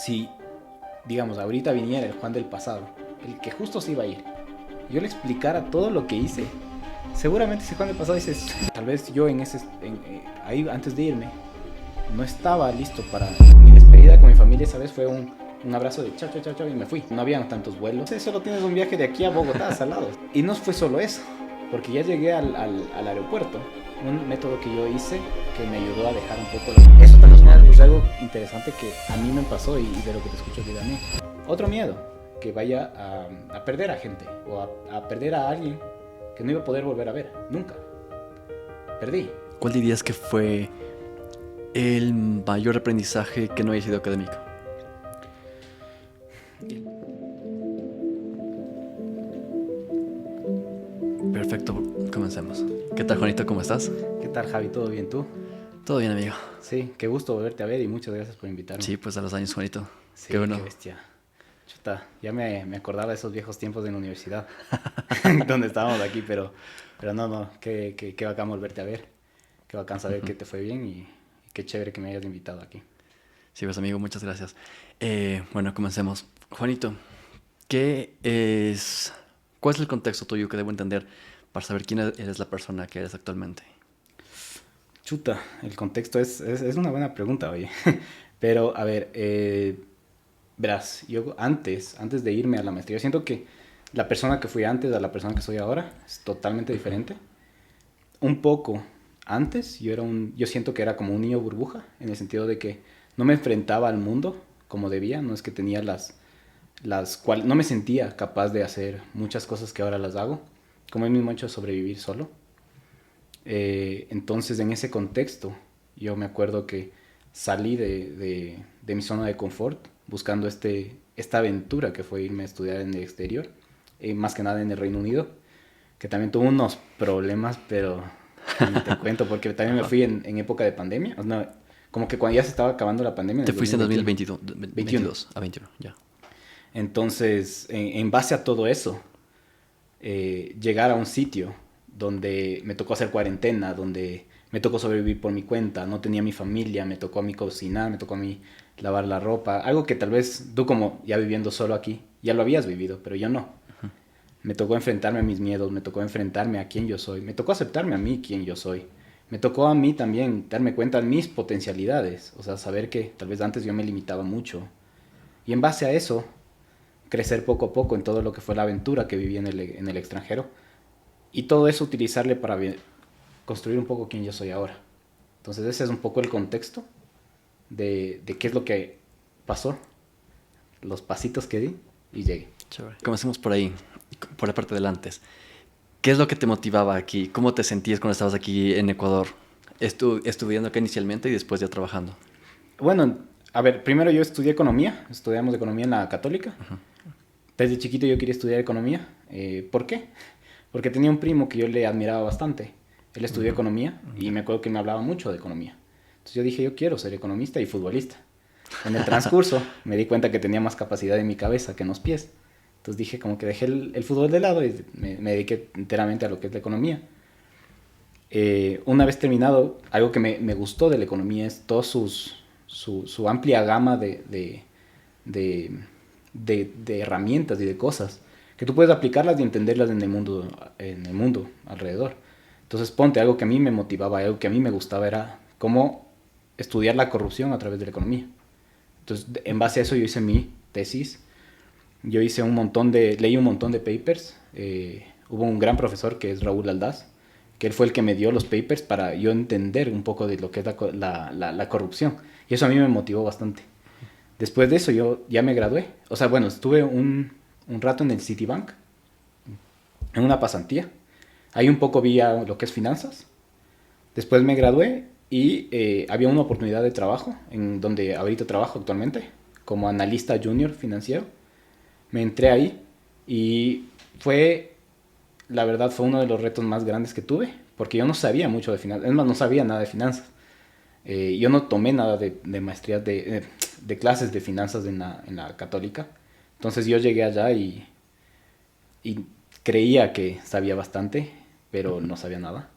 si, digamos, ahorita viniera el Juan del pasado, el que justo se iba a ir, yo le explicara todo lo que hice, seguramente ese Juan del pasado dice, tal vez yo ahí antes de irme, no estaba listo para mi despedida con mi familia. Esa vez fue un abrazo de chao, chao, chao, chao y me fui. No habían tantos vuelos. Solo tienes un viaje de aquí a Bogotá, salados. Y no fue solo eso, porque ya llegué al aeropuerto. Un método que yo hice que me ayudó a dejar un poco... Eso también es algo interesante que a mí me pasó y de lo que te escucho aquí también. Otro miedo, que vaya a perder a gente o a perder a alguien que no iba a poder volver a ver, nunca. Perdí. ¿Cuál dirías que fue el mayor aprendizaje que no haya sido académico? Perfecto, comencemos. ¿Qué tal, Juanito? ¿Cómo estás? ¿Qué tal, Javi? ¿Todo bien tú? Todo bien, amigo. Sí, qué gusto volverte a ver y muchas gracias por invitarme. Sí, pues a los años, Juanito. Sí, qué bueno. Qué bestia. Chuta, ya me acordaba de esos viejos tiempos de la universidad, donde estábamos aquí, pero no, qué bacán volverte a ver. Qué bacán saber que te fue bien y qué chévere que me hayas invitado aquí. Sí, pues amigo, muchas gracias. Bueno, comencemos. Juanito, ¿cuál es el contexto tuyo que debo entender para saber quién eres la persona que eres actualmente? Chuta, el contexto es una buena pregunta, oye. Pero, a ver, verás, yo antes de irme a la maestría, siento que la persona que fui antes a la persona que soy ahora es totalmente diferente. Un poco antes, yo siento que era como un niño burbuja, en el sentido de que no me enfrentaba al mundo como debía, no es que tenía no me sentía capaz de hacer muchas cosas que ahora las hago, como el mismo hecho de sobrevivir solo. Entonces, en ese contexto, yo me acuerdo que salí de mi zona de confort buscando esta aventura que fue irme a estudiar en el exterior, más que nada en el Reino Unido, que también tuvo unos problemas, pero ni te cuento, porque también me fui en época de pandemia. O sea, como que cuando ya se estaba acabando la pandemia. Te fuiste en 2021. 2022 a 21, ya. Entonces, en base a todo eso, llegar a un sitio donde me tocó hacer cuarentena, donde me tocó sobrevivir por mi cuenta, no tenía mi familia, me tocó a mí cocinar, me tocó a mí lavar la ropa, algo que tal vez tú como ya viviendo solo aquí, ya lo habías vivido, pero yo no. Me tocó enfrentarme a mis miedos, me tocó enfrentarme a quién yo soy, me tocó aceptarme a mí quién yo soy. Me tocó a mí también darme cuenta de mis potencialidades, o sea, saber que tal vez antes yo me limitaba mucho. Y en base a eso, crecer poco a poco en todo lo que fue la aventura que viví en el extranjero. Y todo eso utilizarle para construir un poco quién yo soy ahora. Entonces ese es un poco el contexto de qué es lo que pasó, los pasitos que di y llegué. Chévere. Comencemos por ahí, por la parte del antes. ¿Qué es lo que te motivaba aquí? ¿Cómo te sentías cuando estabas aquí en Ecuador? Estudiando acá inicialmente y después ya trabajando. Bueno, a ver, primero yo estudié economía, estudiamos economía en la Católica. Desde chiquito yo quería estudiar economía. ¿Por qué? Porque tenía un primo que yo le admiraba bastante. Él estudió economía y me acuerdo que me hablaba mucho de economía. Entonces yo dije, yo quiero ser economista y futbolista. En el transcurso me di cuenta que tenía más capacidad en mi cabeza que en los pies. Entonces dije, como que dejé el fútbol de lado y me dediqué enteramente a lo que es la economía. Una vez terminado, algo que me gustó de la economía es toda su amplia gama de herramientas y de cosas que tú puedes aplicarlas y entenderlas en el mundo alrededor. Entonces, ponte, algo que a mí me motivaba, algo que a mí me gustaba era cómo estudiar la corrupción a través de la economía. Entonces, en base a eso yo hice mi tesis. Yo leí un montón de papers. Hubo un gran profesor que es Raúl Aldaz, que él fue el que me dio los papers para yo entender un poco de lo que es la corrupción. Y eso a mí me motivó bastante. Después de eso yo ya me gradué. O sea, bueno, estuve un rato en el Citibank, en una pasantía. Ahí un poco vi lo que es finanzas. Después me gradué y había una oportunidad de trabajo, en donde ahorita trabajo actualmente, como analista junior financiero. Me entré ahí y la verdad, fue uno de los retos más grandes que tuve, porque yo no sabía mucho de finanzas, es más, no sabía nada de finanzas. Yo no tomé nada de maestrías, de clases de finanzas en la Católica. Entonces yo llegué allá y creía que sabía bastante, pero no sabía nada.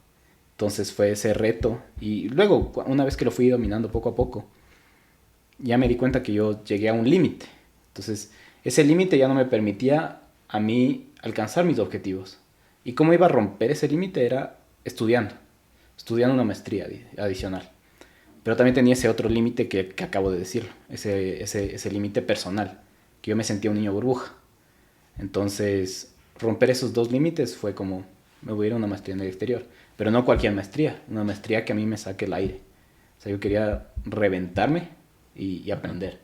Entonces fue ese reto. Y luego, una vez que lo fui dominando poco a poco, ya me di cuenta que yo llegué a un límite. Entonces, ese límite ya no me permitía a mí alcanzar mis objetivos. ¿Y cómo iba a romper ese límite? Era estudiando una maestría adicional. Pero también tenía ese otro límite que acabo de decir, ese límite personal, que yo me sentía un niño burbuja. Entonces, romper esos dos límites fue como, me voy a ir a una maestría en el exterior. Pero no cualquier maestría, una maestría que a mí me saque el aire. O sea, yo quería reventarme y aprender.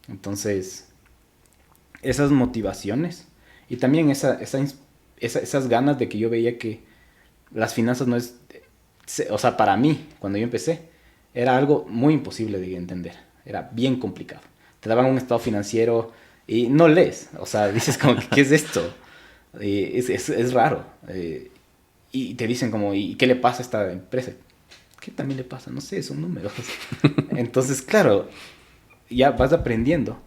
Entonces, esas motivaciones y también esas ganas de que yo veía que las finanzas no es, o sea, para mí, cuando yo empecé, era algo muy imposible de entender, era bien complicado. Te daban un estado financiero y no lees, o sea, dices como, ¿qué es esto? Es raro. Y te dicen como, ¿y qué le pasa a esta empresa? ¿Qué también le pasa? No sé, son números. Entonces, claro, ya vas aprendiendo.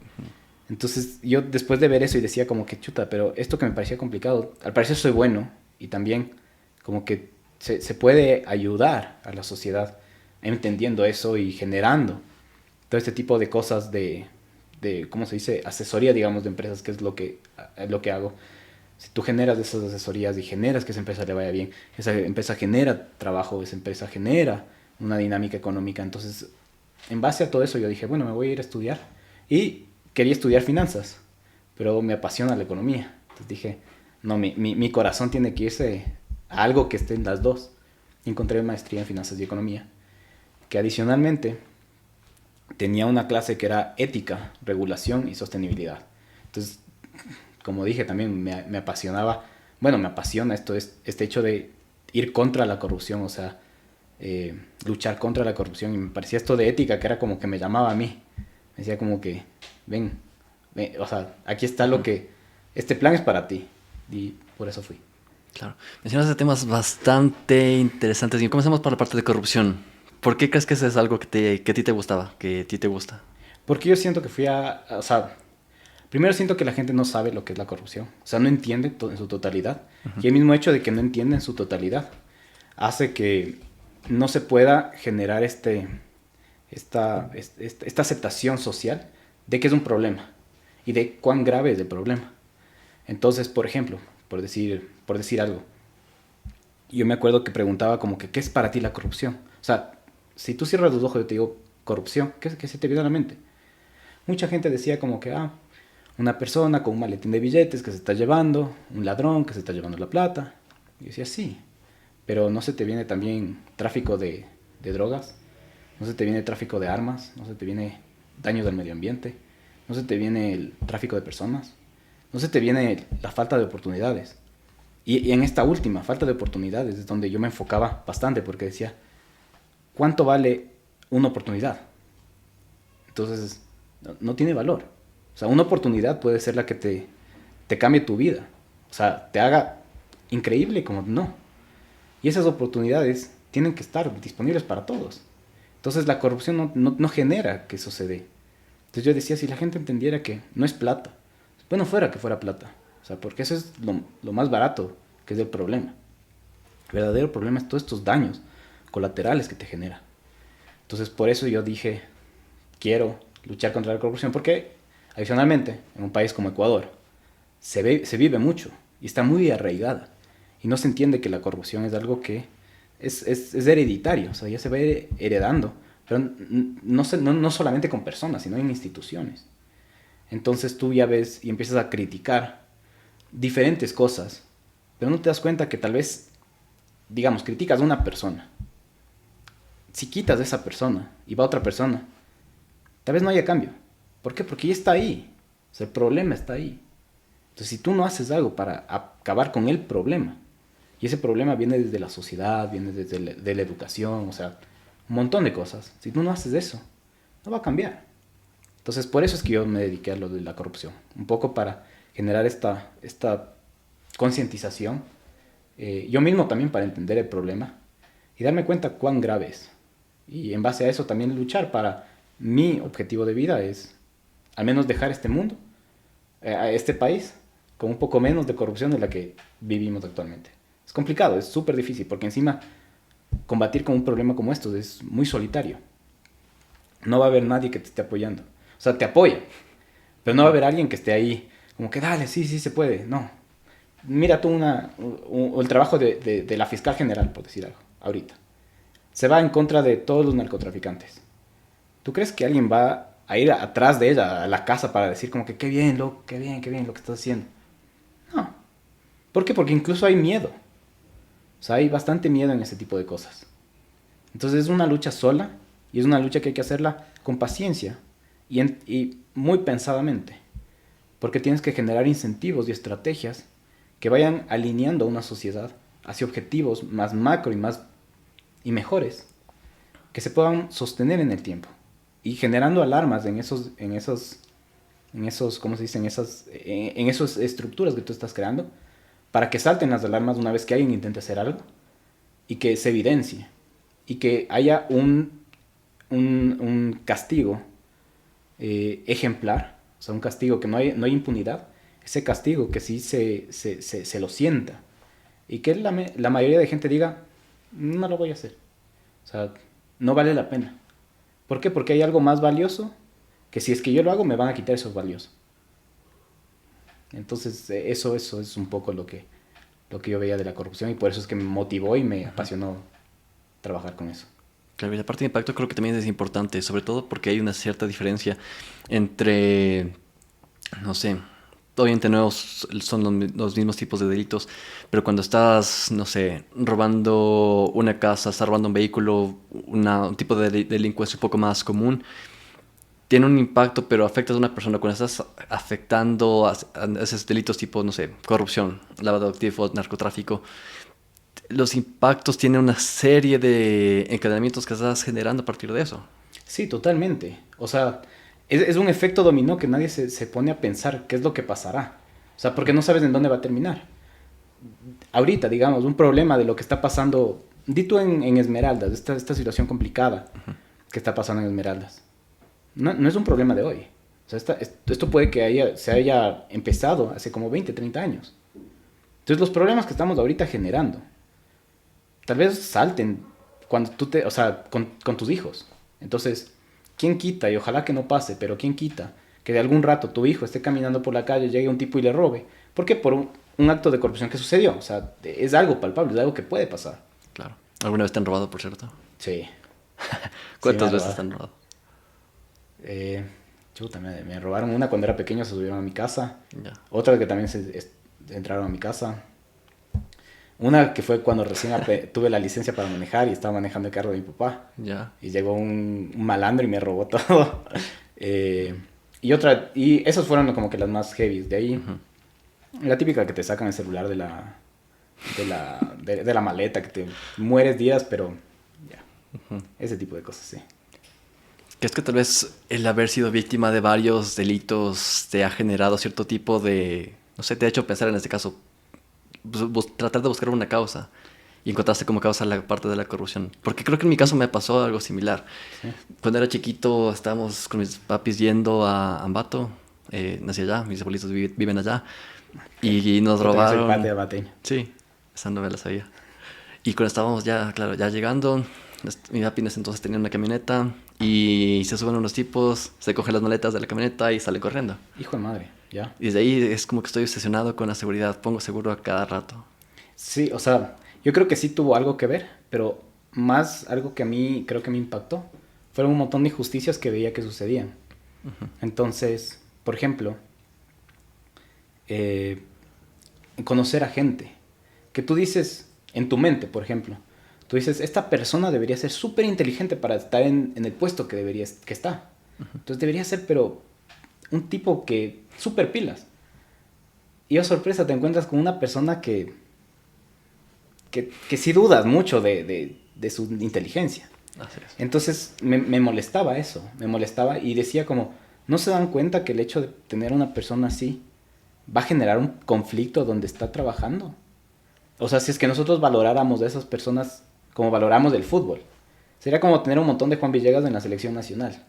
Entonces yo después de ver eso y decía como que chuta, pero esto que me parecía complicado, al parecer soy bueno y también como que se puede ayudar a la sociedad entendiendo eso y generando todo este tipo de cosas ¿cómo se dice? Asesoría, digamos, de empresas, que es lo que hago. Si tú generas esas asesorías y generas que esa empresa le vaya bien, esa empresa genera trabajo, esa empresa genera una dinámica económica. Entonces, en base a todo eso, yo dije, bueno, me voy a ir a estudiar. Y quería estudiar finanzas, pero me apasiona la economía. Entonces dije, no, mi corazón tiene que irse a algo que esté en las dos. Y encontré maestría en finanzas y economía, que adicionalmente tenía una clase que era ética, regulación y sostenibilidad. Entonces, como dije, también me apasionaba, bueno, me apasiona este hecho de ir contra la corrupción, o sea, luchar contra la corrupción. Y me parecía esto de ética que era como que me llamaba a mí. Me decía como que, ven, o sea, aquí está este plan es para ti. Y por eso fui. Claro. Mencionaste temas bastante interesantes. Y comencemos por la parte de corrupción. ¿Por qué crees que eso es algo que a ti te gustaba, que a ti te gusta? Porque yo siento que o sea, primero siento que la gente no sabe lo que es la corrupción. O sea, no entiende en su totalidad. Y el mismo hecho de que no entiende en su totalidad hace que no se pueda generar esta aceptación social de que es un problema y de cuán grave es el problema. Entonces, por ejemplo, por decir algo, yo me acuerdo que preguntaba como que, ¿qué es para ti la corrupción? O sea, si tú cierras los ojos y te digo corrupción, ¿qué se te viene a la mente? Mucha gente decía como que, una persona con un maletín de billetes que se está llevando, un ladrón que se está llevando la plata. Y yo decía, sí, pero ¿no se te viene también tráfico de drogas? ¿No se te viene tráfico de armas? ¿No se te viene daños al medio ambiente? ¿No se te viene el tráfico de personas? ¿No se te viene la falta de oportunidades? Y en esta última, falta de oportunidades, es donde yo me enfocaba bastante, porque decía, ¿cuánto vale una oportunidad? Entonces, no tiene valor. O sea, una oportunidad puede ser la que te cambie tu vida. O sea, te haga increíble como no. Y esas oportunidades tienen que estar disponibles para todos. Entonces la corrupción no genera que eso se dé. Entonces yo decía, si la gente entendiera que no es plata, bueno, fuera que fuera plata. O sea, porque eso es lo más barato que es el problema. El verdadero problema es todos estos daños colaterales que te genera. Entonces por eso yo dije, quiero luchar contra la corrupción, porque adicionalmente, en un país como Ecuador, se vive mucho y está muy arraigada. Y no se entiende que la corrupción es algo que es hereditario, o sea, ya se va heredando, pero no solamente con personas, sino en instituciones. Entonces tú ya ves y empiezas a criticar diferentes cosas, pero no te das cuenta que tal vez, digamos, criticas a una persona. Si quitas a esa persona y va otra persona, tal vez no haya cambio. ¿Por qué? Porque ya está ahí. O sea, el problema está ahí. Entonces, si tú no haces algo para acabar con el problema, y ese problema viene desde la sociedad, viene desde de la educación, o sea, un montón de cosas. Si tú no haces eso, no va a cambiar. Entonces, por eso es que yo me dediqué a lo de la corrupción. Un poco para generar esta concientización. Yo mismo también para entender el problema y darme cuenta cuán grave es. Y en base a eso también luchar para mi objetivo de vida es al menos dejar este mundo, a este país, con un poco menos de corrupción de la que vivimos actualmente. Es complicado, es súper difícil, porque encima combatir con un problema como estos es muy solitario. no va a haber nadie que te esté apoyando. O sea, te apoya, pero no va a haber alguien que esté ahí como que dale, sí, sí se puede. No. Mira tú el trabajo de la fiscal general, por decir algo, ahorita. Se va en contra de todos los narcotraficantes. ¿Tú crees que alguien va a ir atrás de ella, a la casa, para decir como que qué bien, loco, qué bien lo que estás haciendo? No. ¿Por qué? Porque incluso hay miedo. O sea, hay bastante miedo en ese tipo de cosas. Entonces es una lucha sola y es una lucha que hay que hacerla con paciencia y muy pensadamente. Porque tienes que generar incentivos y estrategias que vayan alineando a una sociedad hacia objetivos más macro y mejores que se puedan sostener en el tiempo y generando alarmas ¿cómo se dice? En esas estructuras que tú estás creando para que salten las alarmas una vez que alguien intente hacer algo y que se evidencie y que haya un castigo ejemplar, o sea, un castigo que no hay impunidad, ese castigo que sí se lo sienta y que la mayoría de gente diga, no lo voy a hacer, o sea, no vale la pena. ¿Por qué? Porque hay algo más valioso que si es que yo lo hago me van a quitar eso valioso. Entonces eso es un poco lo que yo veía de la corrupción y por eso es que me motivó y me apasionó trabajar con eso. Claro, y la parte de impacto creo que también es importante, sobre todo porque hay una cierta diferencia entre, no sé, obviamente no son los mismos tipos de delitos, pero cuando estás, no sé, robando una casa, estás robando un vehículo, un tipo de delincuencia un poco más común, tiene un impacto, pero afectas a una persona. Cuando estás afectando a esos delitos tipo, no sé, corrupción, lavado de activos, narcotráfico, los impactos tienen una serie de encadenamientos que estás generando a partir de eso. Sí, totalmente. O sea, es un efecto dominó que nadie se pone a pensar qué es lo que pasará. O sea, porque no sabes en dónde va a terminar. Ahorita, digamos, un problema de lo que está pasando, dito en Esmeraldas, esta situación complicada que está pasando en Esmeraldas. No es un problema de hoy. O sea, esto puede que se haya empezado hace como 20, 30 años. Entonces los problemas que estamos ahorita generando, tal vez salten cuando o sea, con tus hijos. Entonces, ¿quién quita? Y ojalá que no pase, pero ¿quién quita? Que de algún rato tu hijo esté caminando por la calle, llegue un tipo y le robe. ¿Por qué? Por un acto de corrupción que sucedió. O sea, es algo palpable, es algo que puede pasar. Claro. ¿Alguna vez te han robado, por cierto? Sí. ¿Cuántas Sí, veces te han robado? Chuta, me robaron una cuando era pequeño, se subieron a mi casa. Ya. Otra que también entraron a mi casa. Una que fue cuando recién tuve la licencia para manejar y estaba manejando el carro de mi papá. Ya. Y llegó un malandro y me robó todo. Y esas fueron como que las más heavy. De ahí, la típica que te sacan el celular de la maleta, que te mueres días, pero ya. Ese tipo de cosas, sí. ¿Crees que tal vez el haber sido víctima de varios delitos te ha generado cierto tipo de, no sé, te ha hecho pensar en este caso, tratar de buscar una causa y encontraste como causa la parte de la corrupción? Porque creo que en mi caso me pasó algo similar. ¿Sí? Cuando era chiquito estábamos con mis papis yendo a Ambato, nací allá, mis abuelitos viven allá, y nos robaron... Soy abateño. Sí, esa no me la sabía. Y cuando estábamos ya, claro, ya llegando, mi papi en ese entonces tenía una camioneta y se suben unos tipos, se cogen las maletas de la camioneta y salen corriendo. Hijo de madre, ya. Y desde ahí es como que estoy obsesionado con la seguridad, pongo seguro a cada rato. Sí, o sea, yo creo que sí tuvo algo que ver, pero más algo que a mí creo que me impactó fueron un montón de injusticias que veía que sucedían. Entonces, por ejemplo, conocer a gente que tú dices en tu mente, por ejemplo, tú dices, esta persona debería ser súper inteligente para estar en el puesto que está. Entonces debería ser, pero un tipo que súper pilas. Y oh sorpresa, te encuentras con una persona que sí dudas mucho de su inteligencia. Así es. Entonces me molestaba eso, me molestaba y decía como, ¿no se dan cuenta que el hecho de tener una persona así va a generar un conflicto donde está trabajando? O sea, si es que nosotros valoráramos a esas personas como valoramos el fútbol, sería como tener un montón de Juan Villegas en la selección nacional.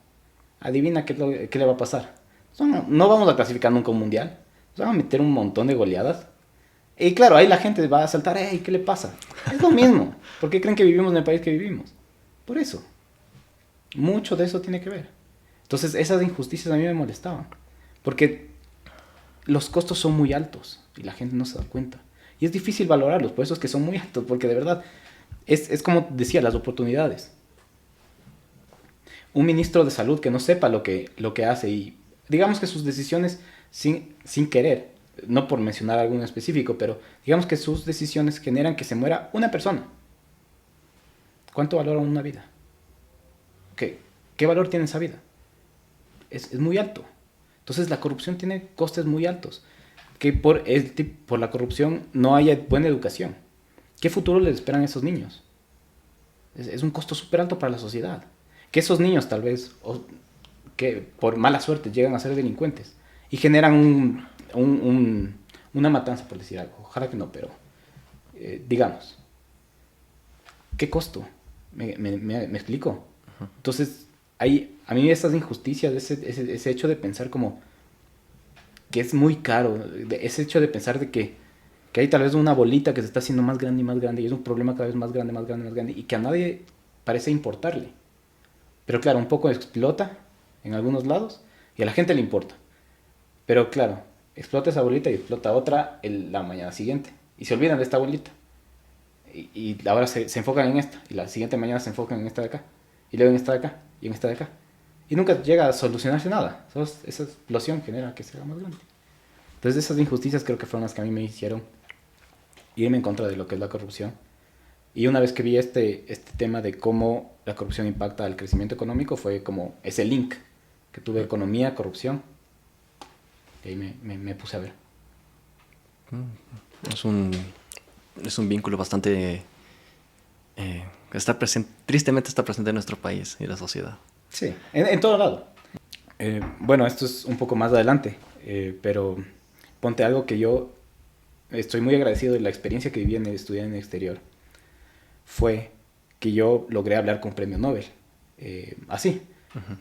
Adivina qué le va a pasar. No vamos a clasificar nunca un mundial, nos van a meter un montón de goleadas. Y claro, ahí la gente va a saltar, ¡ey! ¿Qué le pasa? Es lo mismo. ¿Por qué creen que vivimos en el país que vivimos? Por eso. Mucho de eso tiene que ver. Entonces esas injusticias a mí me molestaban. Porque los costos son muy altos y la gente no se da cuenta. Y es difícil valorarlos, por eso es que son muy altos, porque de verdad es como decía, las oportunidades. Un ministro de salud que no sepa lo que hace y digamos que sus decisiones sin querer, no por mencionar algo en específico, pero digamos que sus decisiones generan que se muera una persona. ¿Cuánto valora una vida? ¿Qué valor tiene esa vida? Es muy alto. Entonces la corrupción tiene costes muy altos. Que por la corrupción no haya buena educación. ¿Qué futuro les esperan a esos niños? Es un costo súper alto para la sociedad. Que esos niños tal vez, que por mala suerte llegan a ser delincuentes y generan una matanza, por decir algo. Ojalá que no, pero digamos. ¿Qué costo? ¿Me explico? Entonces, a mí esas injusticias, ese hecho de pensar como que es muy caro, ese hecho de pensar de que hay tal vez una bolita que se está haciendo más grande y más grande y es un problema cada vez más grande, más grande, más grande y que a nadie parece importarle. Pero claro, un poco explota en algunos lados y a la gente le importa. Pero claro, explota esa bolita y explota otra la mañana siguiente y se olvidan de esta bolita. Y ahora se enfocan en esta y la siguiente mañana se enfocan en esta de acá y luego en esta de acá y en esta de acá. Y nunca llega a solucionarse nada. Solo esa explosión genera que se haga más grande. Entonces esas injusticias creo que fueron las que a mí me hicieron irme en contra de lo que es la corrupción. Y una vez que vi este tema de cómo la corrupción impacta al crecimiento económico, fue como ese link que tuve economía, corrupción. Y ahí me puse a ver. Es un vínculo bastante... que está presente, tristemente está presente en nuestro país y la sociedad. Sí, en todo lado. Bueno, esto es un poco más adelante, pero ponte algo que yo estoy muy agradecido de la experiencia que viví en el estudiar en el exterior. Fue que yo logré hablar con premio Nobel. Así.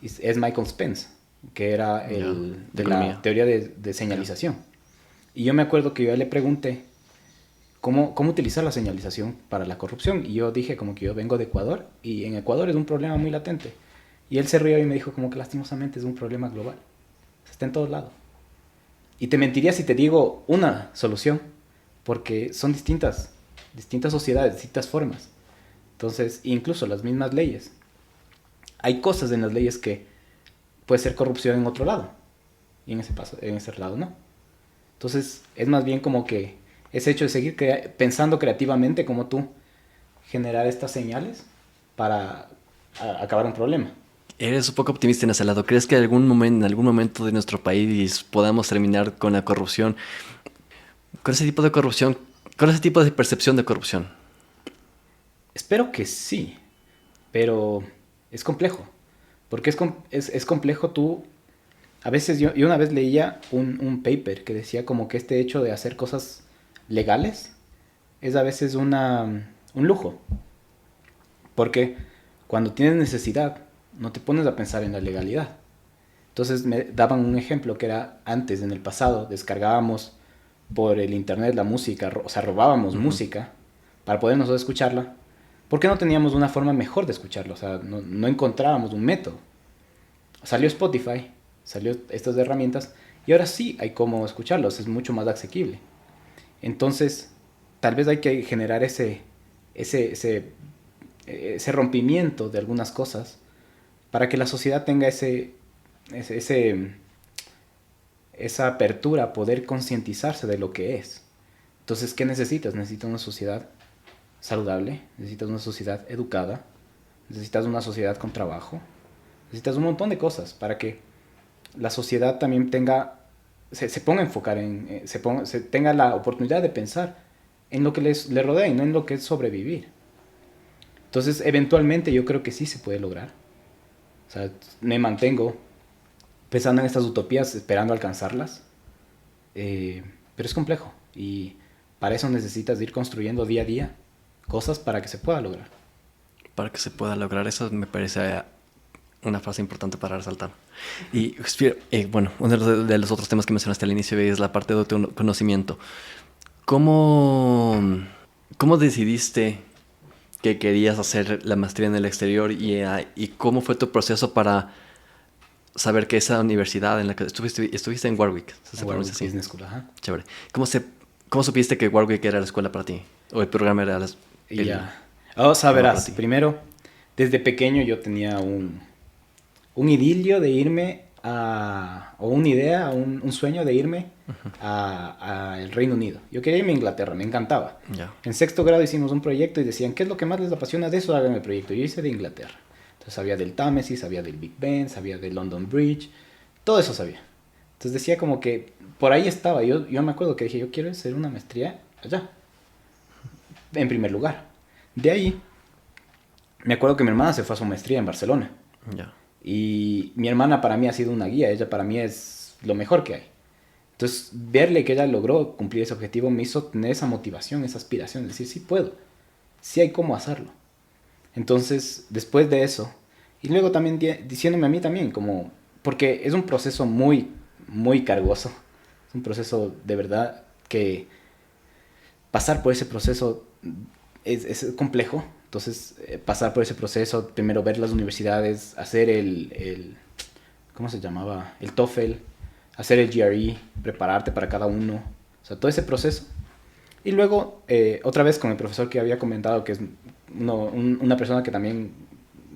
Es Michael Spence, que era de la teoría de señalización. Y yo me acuerdo que yo le pregunté cómo utilizar la señalización para la corrupción. Y yo dije como que yo vengo de Ecuador y en Ecuador es un problema muy latente. Y él se rió y me dijo como que lastimosamente es un problema global. Está en todos lados. Y te mentiría si te digo una solución, porque son distintas sociedades, distintas formas. Entonces, incluso las mismas leyes. Hay cosas en las leyes que puede ser corrupción en otro lado. Y en ese lado no. Entonces, es más bien como que ese hecho de seguir pensando creativamente como tú, generar estas señales para acabar un problema. Eres un poco optimista en ese lado. ¿Crees que en algún momento de nuestro país podamos terminar con la corrupción? Con ese tipo de corrupción, con ese tipo de percepción de corrupción. Espero que sí, pero es complejo. Porque es complejo tú... A veces yo una vez leía un paper que decía como que este hecho de hacer cosas legales es a veces un lujo. Porque cuando tienes necesidad, no te pones a pensar en la legalidad. Entonces me daban un ejemplo que era antes, en el pasado, descargábamos por el internet la música, o sea, robábamos música para poder nosotros escucharla. ¿Por qué no teníamos una forma mejor de escucharlo? O sea, no encontrábamos un método. Salió Spotify, salió estas herramientas y ahora sí hay cómo escucharlos, es mucho más asequible. Entonces, tal vez hay que generar ese rompimiento de algunas cosas para que la sociedad tenga esa apertura a poder concientizarse de lo que es. Entonces, ¿qué necesitas? Necesitas una sociedad saludable, necesitas una sociedad educada, necesitas una sociedad con trabajo, necesitas un montón de cosas para que la sociedad también se ponga a enfocar tenga la oportunidad de pensar en lo que le rodea y no en lo que es sobrevivir. Entonces, eventualmente yo creo que sí se puede lograr. O sea, me mantengo pensando en estas utopías, esperando alcanzarlas. Pero es complejo y para eso necesitas ir construyendo día a día cosas para que se pueda lograr. Para que se pueda lograr eso me parece una frase importante para resaltar. Y bueno, uno de los otros temas que mencionaste al inicio es la parte de autoconocimiento. ¿Cómo decidiste que querías hacer la maestría en el exterior y cómo fue tu proceso para saber que esa universidad en la que estuviste en Warwick, ¿se pronuncia Warwick así? Business School, ajá. Chévere. ¿Cómo supiste que Warwick era la escuela para ti? O el programa era Y el ya. O sea, programa para verás, ti. primero, desde pequeño yo tenía un idilio de irme o una idea, un sueño de irme a el Reino Unido. Yo quería irme a Inglaterra, me encantaba. Ya. En sexto grado hicimos un proyecto y decían, ¿qué es lo que más les apasiona de eso? Hagan el proyecto. Yo hice de Inglaterra. Entonces sabía del Támesis, sabía del Big Ben, sabía del London Bridge, todo eso sabía. Entonces decía como que por ahí estaba. Yo me acuerdo que dije, yo quiero hacer una maestría allá, en primer lugar. De ahí, me acuerdo que mi hermana se fue a su maestría en Barcelona. Ya. Y mi hermana para mí ha sido una guía, ella para mí es lo mejor que hay. Entonces, verle que ella logró cumplir ese objetivo me hizo tener esa motivación, esa aspiración, de decir, sí puedo, sí hay cómo hacerlo. Entonces, después de eso, y luego también diciéndome a mí también, como, porque es un proceso muy, muy cargoso, es un proceso de verdad que pasar por ese proceso es complejo. Entonces, pasar por ese proceso, primero ver las universidades, hacer ¿cómo se llamaba? El TOEFL, hacer el GRE, prepararte para cada uno, o sea, todo ese proceso. Y luego, otra vez con el profesor que había comentado, que es una persona que también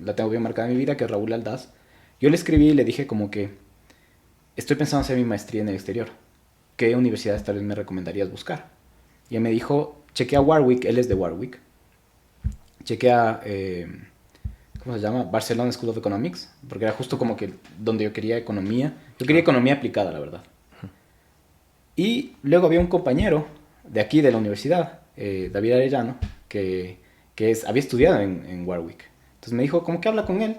la tengo bien marcada en mi vida, que es Raúl Aldaz, yo le escribí y le dije como que estoy pensando hacer mi maestría en el exterior. ¿Qué universidades tal vez me recomendarías buscar? Y él me dijo, chequea Warwick, él es de Warwick. Chequea, ¿cómo se llama? Barcelona School of Economics, porque era justo como que donde yo quería economía. Yo quería economía aplicada, la verdad. Y luego había un compañero de aquí, de la universidad, David Arellano, había estudiado en Warwick. Entonces me dijo, ¿cómo que habla con él?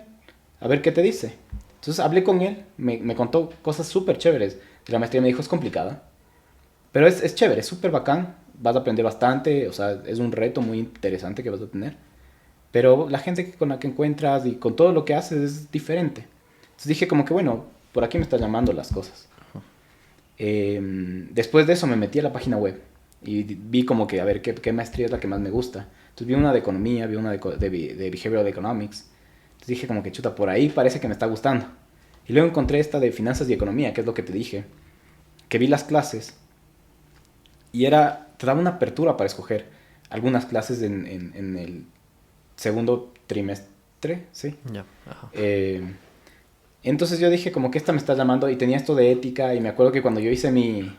A ver qué te dice. Entonces hablé con él, me contó cosas súper chéveres de la maestría. Me dijo, es complicada, pero es chévere, es súper bacán. Vas a aprender bastante, o sea, es un reto muy interesante que vas a tener. Pero la gente con la que encuentras y con todo lo que haces es diferente. Entonces dije como que, bueno, por aquí me están llamando las cosas. Después de eso me metí a la página web y vi como que, a ver, qué maestría es la que más me gusta. Entonces vi una de economía, vi una de behavioral economics. Entonces dije como que, chuta, por ahí parece que me está gustando. Y luego encontré esta de finanzas y economía, que es lo que te dije. Que vi las clases y te daba una apertura para escoger algunas clases en el segundo trimestre, ¿sí? Ya. Ajá. Entonces yo dije como que esta me está llamando y tenía esto de ética y me acuerdo que cuando yo hice no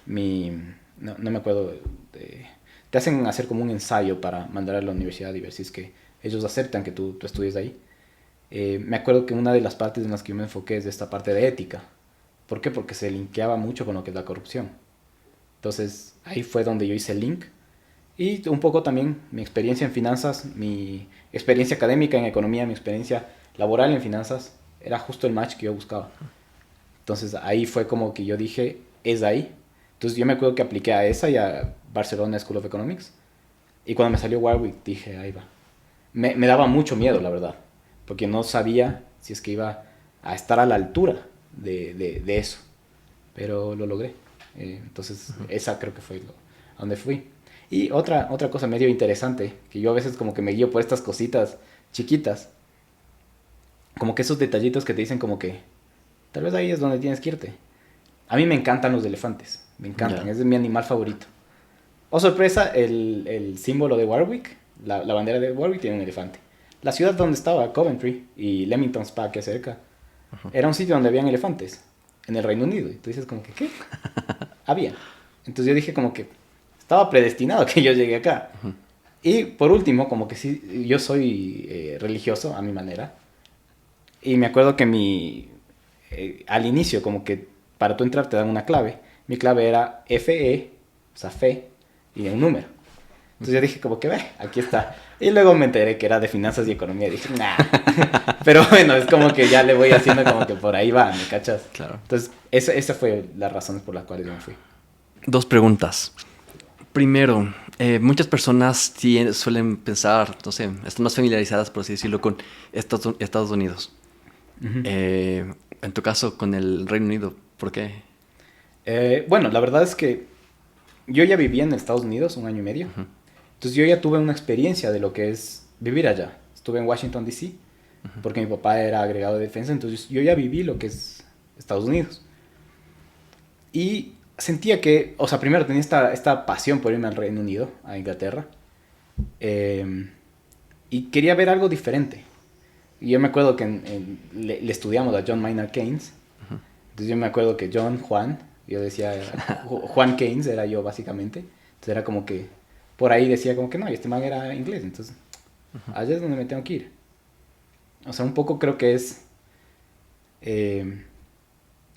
me acuerdo, te hacen hacer como un ensayo para mandar a la universidad y ver si es que ellos aceptan que tú estudies ahí. Me acuerdo que una de las partes en las que yo me enfoqué es de esta parte de ética. ¿Por qué? Porque se linkeaba mucho con lo que es la corrupción. Entonces ahí fue donde yo hice el link. Y un poco también mi experiencia en finanzas, mi experiencia académica en economía, mi experiencia laboral en finanzas, era justo el match que yo buscaba. Entonces ahí fue como que yo dije, es ahí. Entonces yo me acuerdo que apliqué a esa y a Barcelona School of Economics. Y cuando me salió Warwick dije, ahí va. Me daba mucho miedo, la verdad, porque no sabía si es que iba a estar a la altura de eso. Pero lo logré. Entonces esa creo que fue a donde fui. Y otra cosa medio interesante, que yo a veces como que me guío por estas cositas chiquitas, como que esos detallitos que te dicen como que tal vez ahí es donde tienes que irte. A mí me encantan los elefantes, me encantan, Ya. es mi animal favorito. Oh, sorpresa, el símbolo de Warwick, la bandera de Warwick tiene un elefante. La ciudad donde estaba, Coventry, y Leamington Spa, que es cerca, era un sitio donde habían elefantes, en el Reino Unido. Y tú dices como que, ¿qué? Había. Entonces yo dije como que estaba predestinado que yo llegue acá. Y por último, como que sí, yo soy religioso a mi manera. Y me acuerdo que al inicio, como que para tú entrar te dan una clave. Mi clave era FE, o sea, fe, y un número. Entonces yo dije como que, ve, aquí está. Y luego me enteré que era de finanzas y economía. Y dije, nah. Pero bueno, es como que ya le voy haciendo como que por ahí va, ¿me cachas? Claro. Entonces, esa fue las razones por las cuales yo me fui. Dos preguntas. Primero, muchas personas suelen pensar, no sé, están más familiarizadas, por así decirlo, con Estados Unidos. Uh-huh. En tu caso, con el Reino Unido, ¿por qué? Bueno, la verdad es que yo ya vivía en Estados Unidos 1 año y medio. Ujú. Entonces yo ya tuve una experiencia de lo que es vivir allá. Estuve en Washington, D.C., porque mi papá era agregado de defensa, entonces yo ya viví lo que es Estados Unidos. Y sentía que, o sea, primero tenía esta pasión por irme al Reino Unido, a Inglaterra, eh, y quería ver algo diferente. Y yo me acuerdo que le estudiamos a John Maynard Keynes, entonces yo me acuerdo que Juan, yo decía, Juan Keynes era yo básicamente, entonces era como que, por ahí decía como que no, y este man era inglés, entonces allá es donde me tengo que ir. O sea, un poco creo que es eh,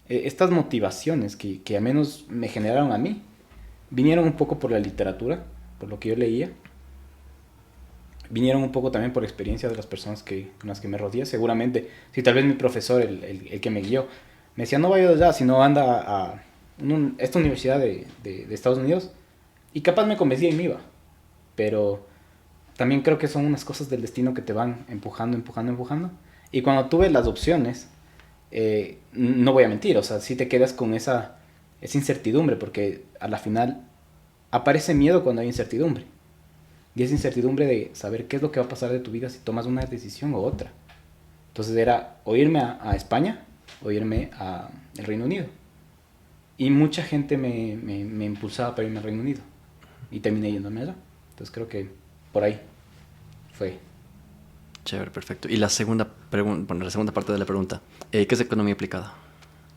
estas motivaciones que al menos me generaron a mí, vinieron un poco por la literatura, por lo que yo leía, vinieron un poco también por experiencia de las personas con las que me rodeé. Seguramente, si tal vez mi profesor, el que me guió, me decía, no vayas allá, sino anda a esta universidad de Estados Unidos, y capaz me convencía y me iba. Pero también creo que son unas cosas del destino que te van empujando, empujando, empujando. Y cuando tuve las opciones, no voy a mentir, o sea, sí te quedas con esa incertidumbre, porque a la final aparece miedo cuando hay incertidumbre. Y esa incertidumbre de saber qué es lo que va a pasar de tu vida si tomas una decisión o otra. Entonces era o irme a España o irme al Reino Unido. Y mucha gente me impulsaba para irme al Reino Unido. Y terminé yéndome allá. Entonces creo que por ahí fue. Chévere, perfecto. Y la segunda pregunta, bueno, la segunda parte de la pregunta, ¿qué es economía aplicada?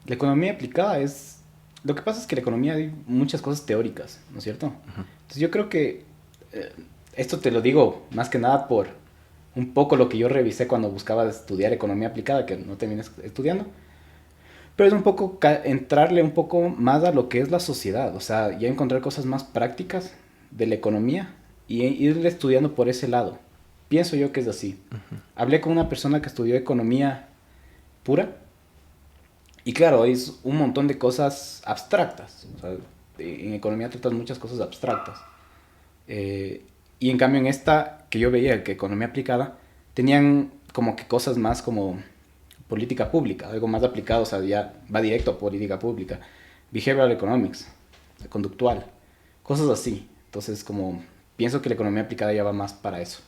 La economía aplicada es... Lo que pasa es que la economía hay muchas cosas teóricas, ¿no es cierto? Entonces yo creo que... esto te lo digo más que nada por un poco lo que yo revisé cuando buscaba estudiar economía aplicada, que no terminé estudiando. Pero es un poco entrarle un poco más a lo que es la sociedad, o sea, ya encontrar cosas más prácticas de la economía y irle estudiando por ese lado. Pienso yo que es así. Hablé con una persona que estudió economía pura y claro, es un montón de cosas abstractas. O sea, en economía tratas muchas cosas abstractas. Eh, y en cambio en esta que yo veía, que economía aplicada, tenían como que cosas más como política pública, algo más aplicado, o sea, ya va directo a política pública. Behavioral economics, conductual, cosas así. Entonces, como pienso que la economía aplicada ya va más para eso.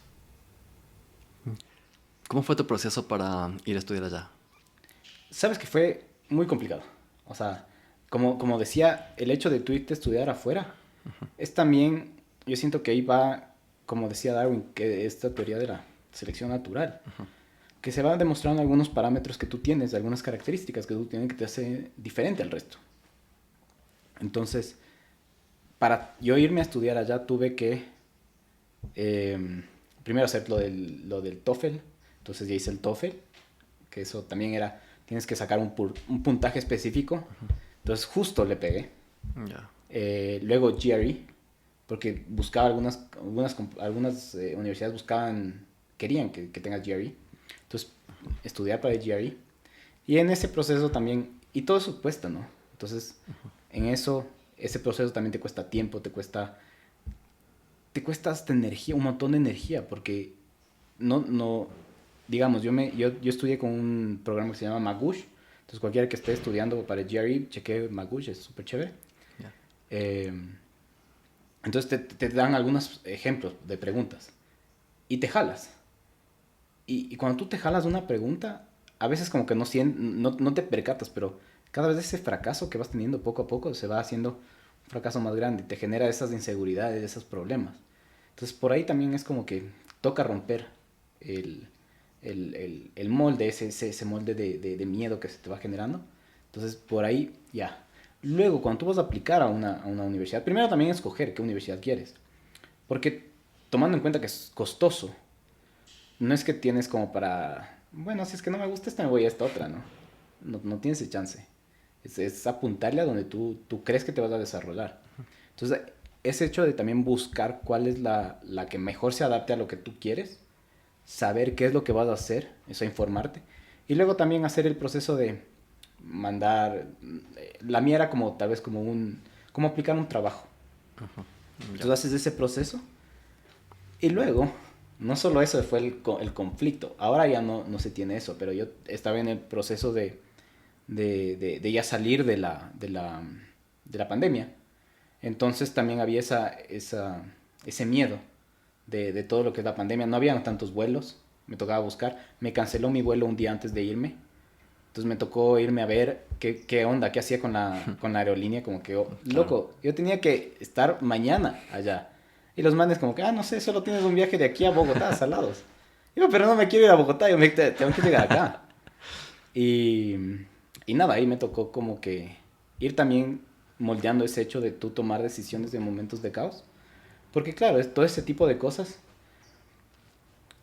¿Cómo fue tu proceso para ir a estudiar allá? Sabes que fue muy complicado. O sea, como decía, el hecho de tú irte a estudiar afuera es también, yo siento que ahí va, como decía Darwin, que esta teoría de la selección natural, que se van demostrando algunos parámetros que tú tienes, algunas características que tú tienes que te hace diferente al resto. Entonces, para yo irme a estudiar allá tuve que primero hacer lo del TOEFL. Entonces ya hice el TOEFL, que eso también era, tienes que sacar un puntaje específico. Entonces justo le pegué. Ya. Luego GRE, porque buscaba algunas universidades querían que tengas GRE. Entonces estudiar para el GRE. Y en ese proceso también, y todo eso cuesta, ¿no? Entonces en ese proceso también te cuesta tiempo, te cuesta hasta energía, un montón de energía, porque no, digamos, yo estudié con un programa que se llama Magoosh, entonces cualquiera que esté estudiando para el GRE, cheque Magoosh, es súper chévere. Ya. Eh, entonces te dan algunos ejemplos de preguntas y te jalas. Y cuando tú te jalas una pregunta, a veces como que no te percatas, pero cada vez ese fracaso que vas teniendo poco a poco se va haciendo un fracaso más grande y te genera esas inseguridades, esos problemas. Entonces por ahí también es como que toca romper el, el molde, ese molde de miedo que se te va generando. Entonces por ahí ya. Luego cuando tú vas a aplicar a una universidad, primero también escoger qué universidad quieres. Porque tomando en cuenta que es costoso, no es que tienes como para, bueno, si es que no me gusta esta, me voy a esta otra, ¿no? No tienes ese chance. Es apuntarle a donde tú crees que te vas a desarrollar. Entonces, ese hecho de también buscar cuál es la que mejor se adapte a lo que tú quieres, saber qué es lo que vas a hacer, eso informarte. Y luego también hacer el proceso de mandar, la mía era como tal vez como aplicar un trabajo. Ya. Entonces haces ese proceso y luego, no solo eso fue el conflicto, ahora ya no se tiene eso, pero yo estaba en el proceso de ya salir de la pandemia. Entonces también había ese miedo de todo lo que es la pandemia. No habían tantos vuelos, me tocaba buscar. Me canceló mi vuelo un día antes de irme. Entonces me tocó irme a ver qué onda, qué hacía con la aerolínea. Como que, oh, Claro. loco, yo tenía que estar mañana allá. Y los manes como que, no sé, solo tienes un viaje de aquí a Bogotá, salados. Digo, pero no me quiero ir a Bogotá, tengo que llegar acá. Y, y nada, ahí me tocó como que ir también moldeando ese hecho de tú tomar decisiones en momentos de caos. Porque claro, todo ese tipo de cosas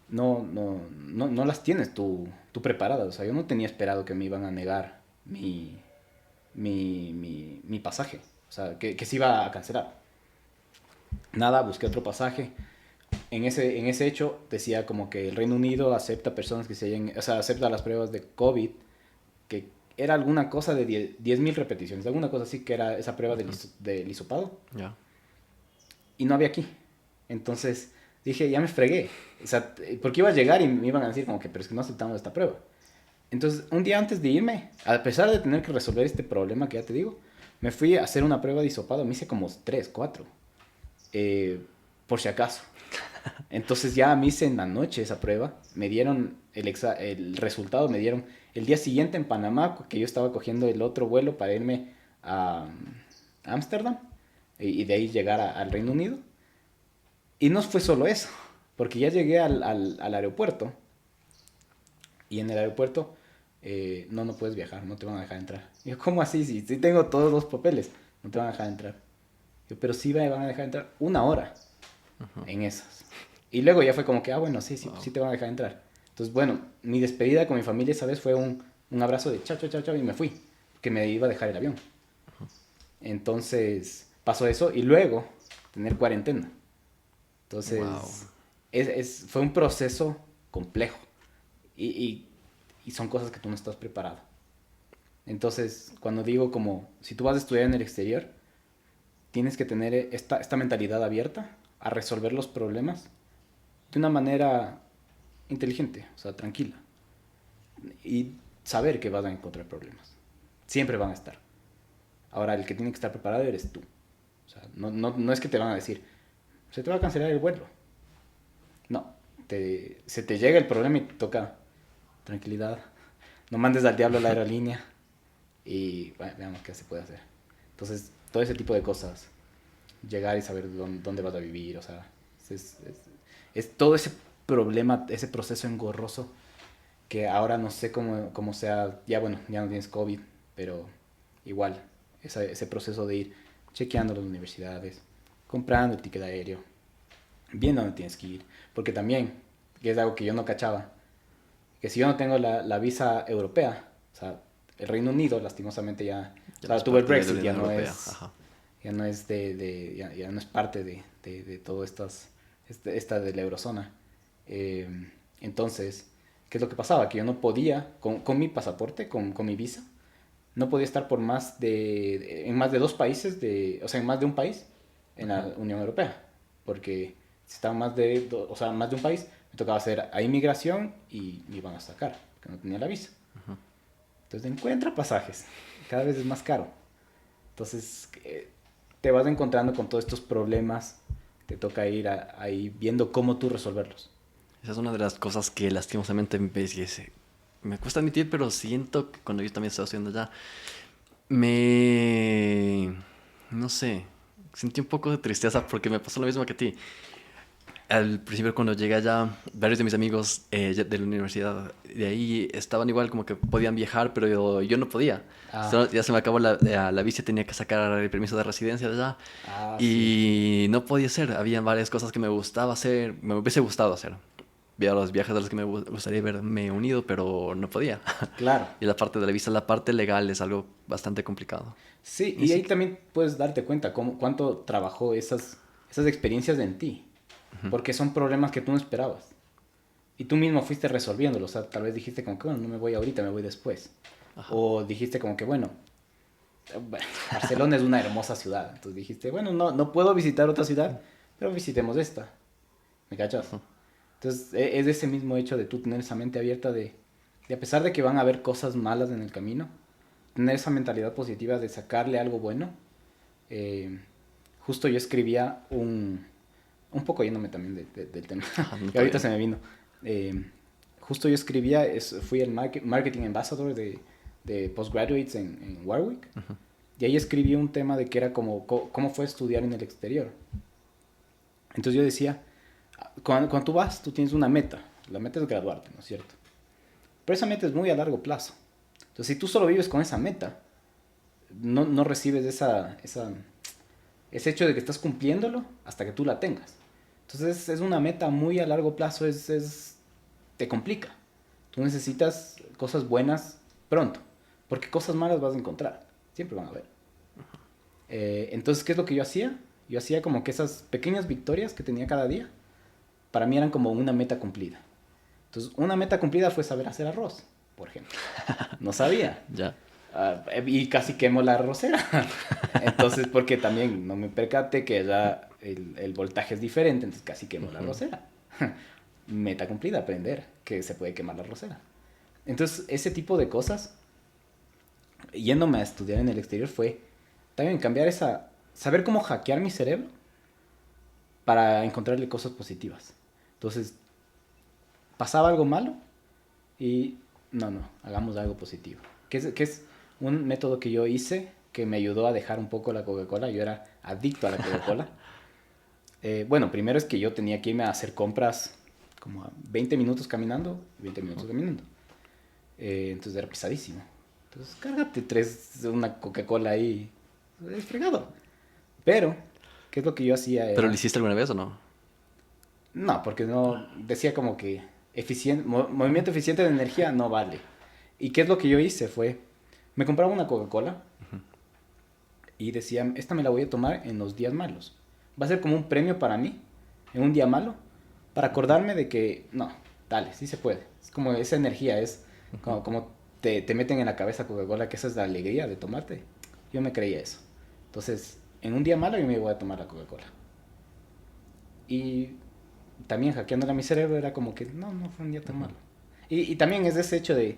no las tienes tú preparadas. O sea, yo no tenía esperado que me iban a negar mi pasaje. O sea, que se iba a cancelar. Nada, busqué otro pasaje. En ese hecho decía como que el Reino Unido acepta personas que se hayan, o sea, acepta las pruebas de COVID, que era alguna cosa de 10.000 repeticiones, alguna cosa así que era esa prueba del hisopado, Ya. y no había aquí. Entonces dije, ya me fregué. O sea, porque iba a llegar y me iban a decir como que, pero es que no aceptamos esta prueba. Entonces, un día antes de irme, a pesar de tener que resolver este problema que ya te digo, me fui a hacer una prueba de hisopado, me hice como 3 4 eh, por si acaso. Entonces ya me hice en la noche esa prueba, me dieron el resultado, me dieron el día siguiente en Panamá, que yo estaba cogiendo el otro vuelo para irme a Ámsterdam y de ahí llegar al Reino Unido. Y no fue solo eso, porque ya llegué al aeropuerto y en el aeropuerto no puedes viajar, no te van a dejar entrar. Y yo, ¿cómo así? Si tengo todos los papeles, no te van a dejar entrar. Yo, pero sí me van a dejar entrar 1 hora en esas. Y luego ya fue como que, bueno, sí Wow. te van a dejar entrar. Entonces, bueno, mi despedida con mi familia esa vez fue un abrazo de chao, chao, chao, chao, y me fui, que me iba a dejar el avión. Entonces, pasó eso y luego tener cuarentena. Wow. Entonces, fue un proceso complejo y, y, y son cosas que tú no estás preparado. Entonces, cuando digo como, si tú vas a estudiar en el exterior, tienes que tener esta mentalidad abierta a resolver los problemas de una manera inteligente, o sea, tranquila. Y saber que vas a encontrar problemas. Siempre van a estar. Ahora, el que tiene que estar preparado eres tú. O sea, no es que te van a decir, se te va a cancelar el vuelo. No, se te llega el problema y te toca tranquilidad. No mandes al diablo a la aerolínea y bueno, veamos qué se puede hacer. Entonces, todo ese tipo de cosas, llegar y saber dónde vas a vivir, o sea, es todo ese problema, ese proceso engorroso que ahora no sé cómo sea, ya bueno, ya no tienes COVID, pero igual, ese proceso de ir chequeando las universidades, comprando el ticket aéreo, viendo dónde tienes que ir, porque también, que es algo que yo no cachaba, que si yo no tengo la visa europea, o sea, el Reino Unido lastimosamente ya, o Ya no sea, es tuvo el parte de la Brexit, Unión Europea. Ajá. ya no es ya no es parte de todo esta de la eurozona. Eh, entonces, ¿qué es lo que pasaba? Que yo no podía, con mi pasaporte, con mi visa, no podía estar en más de 2 países, o sea, en más de un país en la Ujú. Unión Europea. Porque si estaba o sea, más de un país, me tocaba hacer a inmigración y me iban a sacar, porque no tenía la visa. Entonces encuentra pasajes, cada vez es más caro. Entonces te vas encontrando con todos estos problemas, te toca ir ahí viendo cómo tú resolverlos. Esa es una de las cosas que lastimosamente me cuesta admitir, pero siento que cuando yo también estaba estudiando allá, me... no sé, sentí un poco de tristeza porque me pasó lo mismo que a ti. Al principio cuando llegué allá, varios de mis amigos de la universidad de ahí estaban igual como que podían viajar, pero yo no podía. Ah, Ya se me acabó la visa, tenía que sacar el permiso de residencia de allá sí, y no podía hacer. Habían varias cosas que me gustaba hacer, me hubiese gustado hacer. Había los viajes a los que me gustaría verme unido, pero no podía. claro. Y la parte de la visa, la parte legal es algo bastante complicado. Sí, Ni y ahí siquiera... también puedes darte cuenta cuánto trabajó esas experiencias en ti. Porque son problemas que tú no esperabas. Y tú mismo fuiste resolviéndolos. O sea, tal vez dijiste como que, bueno, no me voy ahorita, me voy después. Ajá. O dijiste como que, bueno, Barcelona es una hermosa ciudad. Entonces dijiste, bueno, no puedo visitar otra ciudad, pero visitemos esta. ¿Me cachas? Entonces es ese mismo hecho de tú tener esa mente abierta de a pesar de que van a haber cosas malas en el camino, tener esa mentalidad positiva de sacarle algo bueno. Eh, justo yo escribía un poco yéndome también del tema, Ajá, no y está ahorita bien. se me vino. Justo yo escribía, fui el marketing ambassador de postgraduates en Warwick, y ahí escribí un tema de que era como, cómo fue estudiar en el exterior. Entonces yo decía, cuando tú vas, tú tienes una meta, la meta es graduarte, ¿no es cierto? Pero esa meta es muy a largo plazo. Entonces si tú solo vives con esa meta, no recibes ese hecho de que estás cumpliéndolo hasta que tú la tengas. Entonces es una meta muy a largo plazo, te complica. Tú necesitas cosas buenas pronto, porque cosas malas vas a encontrar, siempre van a haber. Entonces, ¿qué es lo que yo hacía? Yo hacía como que esas pequeñas victorias que tenía cada día, para mí eran como una meta cumplida. Entonces, una meta cumplida fue saber hacer arroz, por ejemplo. No sabía. Ya. Y casi quemo la arrocera. Entonces, porque también no me percaté que ya el voltaje es diferente, entonces casi quemo la arrocera. Meta cumplida, aprender que se puede quemar la arrocera. Entonces, ese tipo de cosas, yéndome a estudiar en el exterior, fue también cambiar saber cómo hackear mi cerebro para encontrarle cosas positivas. Entonces, pasaba algo malo y no, hagamos algo positivo. Que es un método que yo hice que me ayudó a dejar un poco la Coca-Cola. Yo era adicto a la Coca-Cola. Bueno, primero es que yo tenía que irme a hacer compras como a 20 minutos caminando, 20 minutos caminando. Entonces era pesadísimo. Entonces cárgate una Coca-Cola ahí, es fregado. Pero, ¿qué es lo que yo hacía? ¿Pero lo hiciste alguna vez o no? No, porque no, decía como que movimiento eficiente de energía no vale. ¿Y qué es lo que yo hice? Me compraba una Coca-Cola y decía, esta me la voy a tomar en los días malos. Va a ser como un premio para mí, en un día malo, para acordarme de que, no, dale, sí se puede. Es como esa energía, es como te meten en la cabeza Coca-Cola, que esa es la alegría de tomarte. Yo me creía eso. Entonces, en un día malo yo me voy a tomar la Coca-Cola. Y también hackeándole a mi cerebro era como que, no fue un día tan malo. Y también es ese hecho de,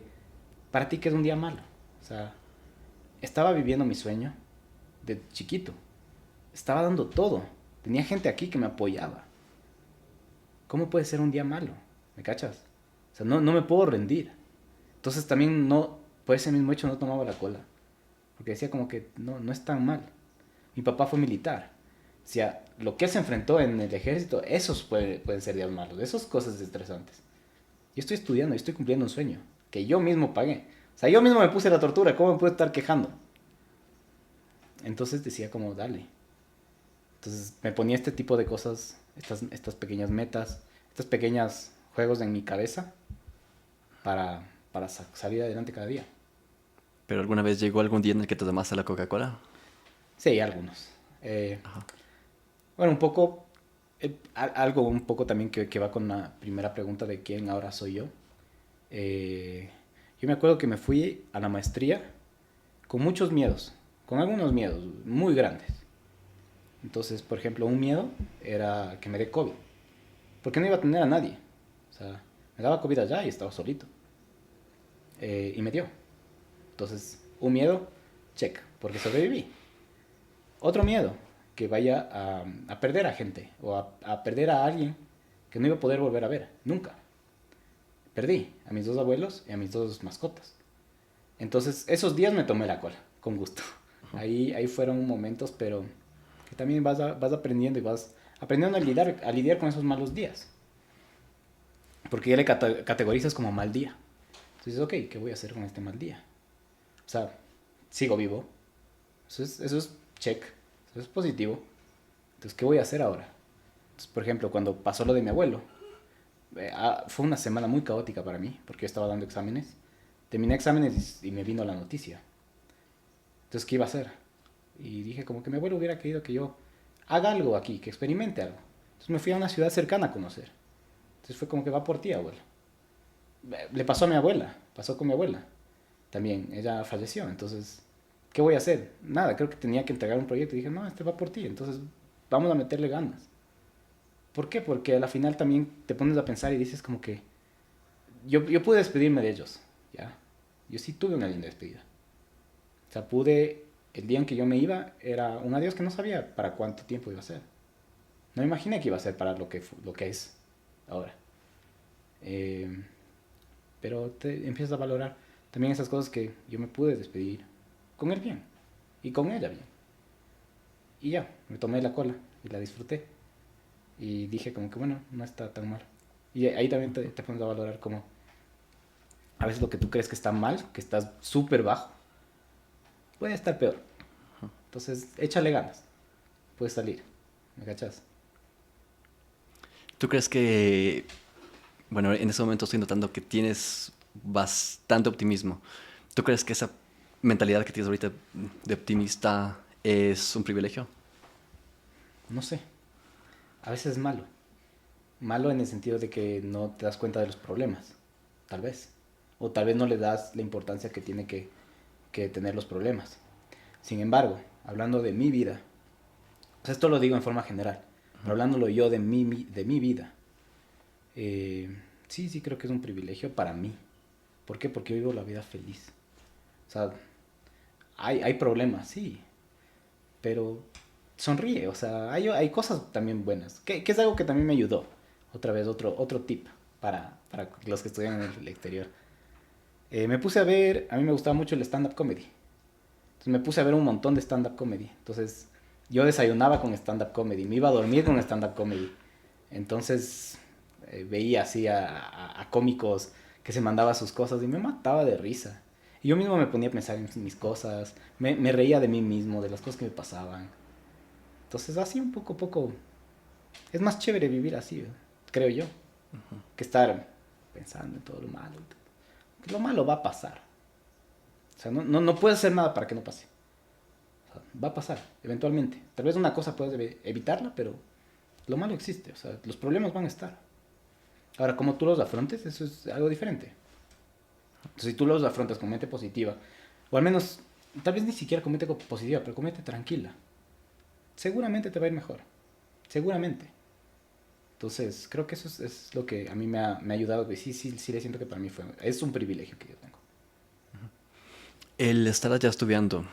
para ti que es un día malo. O sea, estaba viviendo mi sueño de chiquito. Estaba dando todo. Tenía gente aquí que me apoyaba. ¿Cómo puede ser un día malo? ¿Me cachas? O sea, no me puedo rendir. Entonces también por ese mismo hecho no tomaba la cola. Porque decía como que no es tan mal. Mi papá fue militar. O sea, lo que se enfrentó en el ejército, esos pueden ser días malos. Esas cosas estresantes. Yo estoy estudiando, yo estoy cumpliendo un sueño. Que yo mismo pagué. O sea, yo mismo me puse la tortura. ¿Cómo me puedo estar quejando? Entonces decía como, dale. Entonces me ponía este tipo de cosas, estas pequeñas metas, estos pequeños juegos en mi cabeza para salir adelante cada día. ¿Pero alguna vez llegó algún día en el que te tomaste la Coca-Cola? Sí, algunos. Ajá. Bueno, un poco, algo un poco también que va con la primera pregunta de quién ahora soy yo. Eh, yo me acuerdo que me fui a la maestría con muchos miedos, con algunos miedos muy grandes. Entonces, por ejemplo, un miedo era que me dé COVID, porque no iba a tener a nadie. O sea, me daba COVID allá y estaba solito. Y me dio. Entonces, un miedo, check, porque sobreviví. Otro miedo, que vaya a perder a gente o a perder a alguien que no iba a poder volver a ver, nunca. Perdí a mis dos abuelos y a mis dos mascotas. Entonces, esos días me tomé la cola, con gusto. Ahí fueron momentos, pero que también vas aprendiendo y vas aprendiendo a lidiar con esos malos días. Porque ya le categorizas como mal día. Entonces, ok, ¿qué voy a hacer con este mal día? O sea, sigo vivo. Eso es check. Eso es positivo. Entonces, ¿qué voy a hacer ahora? Entonces, por ejemplo, cuando pasó lo de mi abuelo, fue una semana muy caótica para mí, porque yo estaba dando exámenes. Terminé exámenes y me vino la noticia. Entonces, ¿qué iba a hacer? Y dije, como que mi abuelo hubiera querido que yo haga algo aquí, que experimente algo. Entonces me fui a una ciudad cercana a conocer. Entonces fue como que va por ti, abuelo. Le pasó a mi abuela, pasó con mi abuela. También, ella falleció, entonces, ¿qué voy a hacer? Nada, creo que tenía que entregar un proyecto. Y dije, no, este va por ti, entonces vamos a meterle ganas. ¿Por qué? Porque a la final también te pones a pensar y dices como que yo pude despedirme de ellos, ¿ya? Yo sí tuve una linda despedida. O sea, el día en que yo me iba, era un adiós que no sabía para cuánto tiempo iba a ser. No me imaginé que iba a ser para lo que es ahora. Eh, pero te empiezas a valorar también esas cosas que yo me pude despedir con él bien y con ella bien. Y ya, me tomé la cola y la disfruté. Y dije como que bueno, no está tan mal. Y ahí también te pones a valorar como a veces lo que tú crees que está mal, que estás súper bajo, puede estar peor. Entonces, échale ganas. Puedes salir. ¿Me cachas? ¿Tú crees que, bueno, en ese momento estoy notando que tienes bastante optimismo? ¿Tú crees que esa mentalidad que tienes ahorita de optimista es un privilegio? No sé. A veces es malo. Malo en el sentido de que no te das cuenta de los problemas. Tal vez. O tal vez no le das la importancia que tiene que tener los problemas. Sin embargo, hablando de mi vida, o sea, esto lo digo en forma general, pero hablándolo yo de mi vida, eh, sí, sí creo que es un privilegio para mí. ¿Por qué? Porque yo vivo la vida feliz. O sea, hay problemas, sí, pero sonríe, o sea, hay cosas también buenas, que es algo que también me ayudó. Otra vez, otro tip para los que estudian en el exterior. Me puse a ver, a mí me gustaba mucho el stand-up comedy. Entonces me puse a ver un montón de stand-up comedy. Entonces yo desayunaba con stand-up comedy, me iba a dormir con stand-up comedy. Entonces veía así a cómicos que se mandaba sus cosas y me mataba de risa. Y yo mismo me ponía a pensar en mis cosas, me reía de mí mismo, de las cosas que me pasaban. Entonces así un poco a poco es más chévere vivir así, creo yo, que estar pensando en todo lo malo. Que lo malo va a pasar. O sea, no puedes hacer nada para que no pase. O sea, va a pasar, eventualmente. Tal vez una cosa puedes evitarla, pero lo malo existe. O sea, los problemas van a estar. Ahora, como tú los afrontes, eso es algo diferente. Entonces, si tú los afrontas con mente positiva, o al menos, tal vez ni siquiera con mente positiva, pero con mente tranquila, seguramente te va a ir mejor. Seguramente. Entonces, creo que eso es lo que a mí me ha ayudado. Y sí, sí, sí, le siento que para mí es un privilegio que yo tengo. El estar allá estudiando,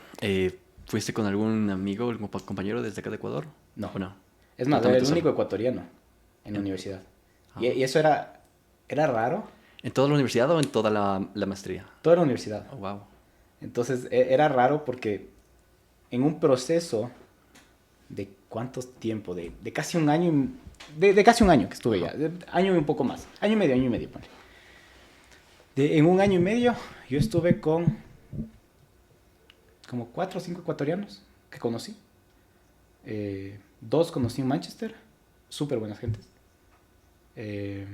¿fuiste con algún amigo, algún compañero desde acá de Ecuador? No. ¿O no? Es más, era Totalmente el solo. único ecuatoriano en la En, universidad. ah. Y eso era raro. ¿En toda la universidad o en toda la maestría? Toda la universidad. Oh, wow. Entonces era raro porque en un proceso de cuánto tiempo, de casi un año, de casi un año que estuve ya, Ajá. año y un poco más, año y medio, ponle. En un año y medio yo estuve con como 4 o 5 ecuatorianos que conocí. Dos conocí en Manchester, súper buenas gentes, eh,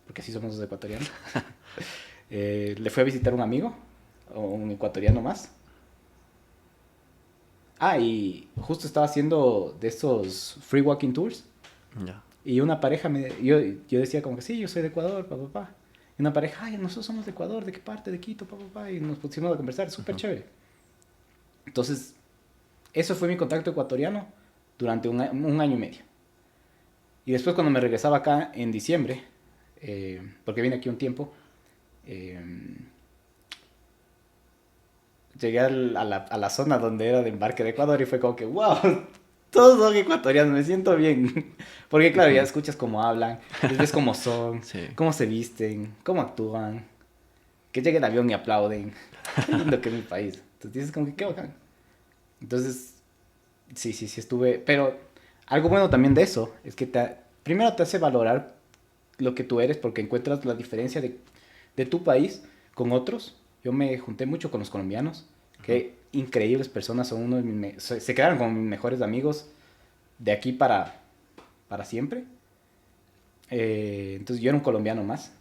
porque así somos los ecuatorianos. Le fui a visitar un amigo, o un ecuatoriano más. Ah, y justo estaba haciendo de esos free walking tours. Ya. Y una pareja, yo decía como que sí, yo soy de Ecuador, papá, papá. Y una pareja, ay, nosotros somos de Ecuador, ¿de qué parte? De Quito, papá, papá. Y nos pusimos a conversar, súper Ujú. chévere. Entonces, eso fue mi contacto ecuatoriano durante un año y medio. Y después cuando me regresaba acá en diciembre, porque vine aquí un tiempo, eh, llegué a la zona donde era de embarque de Ecuador y fue como que, wow, todos son ecuatorianos, me siento bien. Porque claro, ya Ujú. escuchas cómo hablan, les ves cómo son, Sí. cómo se visten, cómo actúan, que llegue el avión y aplauden. Qué lindo que es mi país. Entonces dices como que qué bacán. Entonces, sí, sí, sí estuve. Pero algo bueno también de eso es que primero te hace valorar lo que tú eres porque encuentras la diferencia de tu país con otros. Yo me junté mucho con los colombianos, Ujú. que increíbles personas, son uno de se quedaron como mis mejores amigos de aquí para siempre. Entonces yo era un colombiano más.